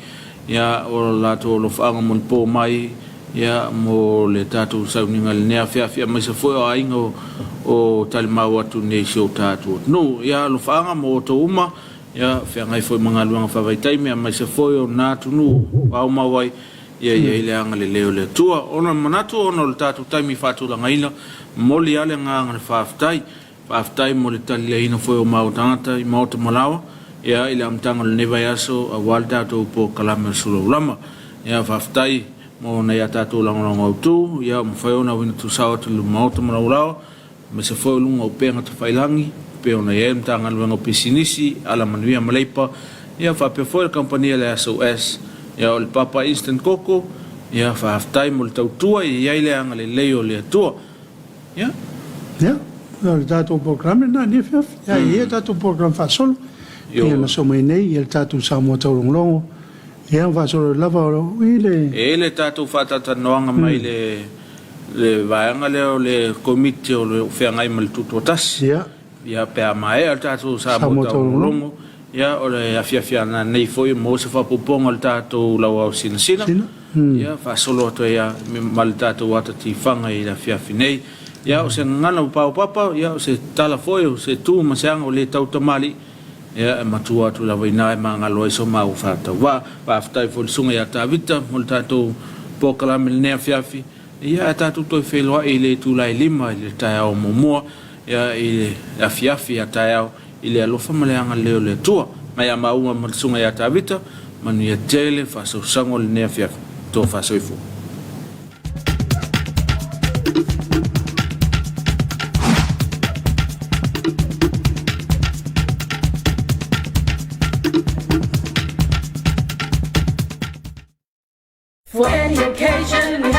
ia o lato o lo whaanga mon po mai ia mo le tatu sauninga le nea Afiafi a mai sa fwoi o ainga o talimau atu nei si o tatu no ia lo whaanga mo o to uma ia whiangai fwoi mga luanga whawaitai mea mai sa fwoi o natu nu au mawai ia ile anga le leo le atua ona manatu ona le tatu taimi whatu la ngaina mo li ale nganga le whaftai mo le tali le ina fwoi o mautangata i mauta malawa ia ile amtanga le neva yaso a walda to po kalame Suluaulama ia whaftai mo na ia tatu langolango autu ia mwhai ona wina tu sawa tu lu mauta malawa me se fwoi lunga o penga te whailangi pe ona ia amtanga luenga pisinisi ala manuia maleipa ia whape fwoi le kampania le SOS ia o le papa instant koko ia whaftai mo le tautua ia ile anga le leo le atua ia le tātou program na ni Afiafi ia ia tātou program whasolo ia na so mai nei ia tātou Samoa taurongolongo ia whasolo lava o le tātou whatatanoanga mai le vaenga leo le komiti o le whiangai ma le tutuatasi ia pea mai al tātou Samoa taurongolongo ia o le Afiafi ana nei foi mo se whapoponga le tātou lau au sinasina ia whasolo ato ia ma le tātou watatifanga i le Afiafi nei ia o se ngana upau papa ia o se tala foi o se tu maseanga o le tautamali ia matua atu la waina e mga loa iso mau whata wa whaftai fo le sunga ia tāwita mo le tātou pokalame le nea Afiafi ia tātou toi wheloa i le tūlai lima i le tai au momua ia i le Afiafi a tai au i le alofa maleanga leo le tua mai a maunga mo le sunga ia tāwita manu ia tele whasau sango le nea Afiafi tō whasau ifu For any occasion, we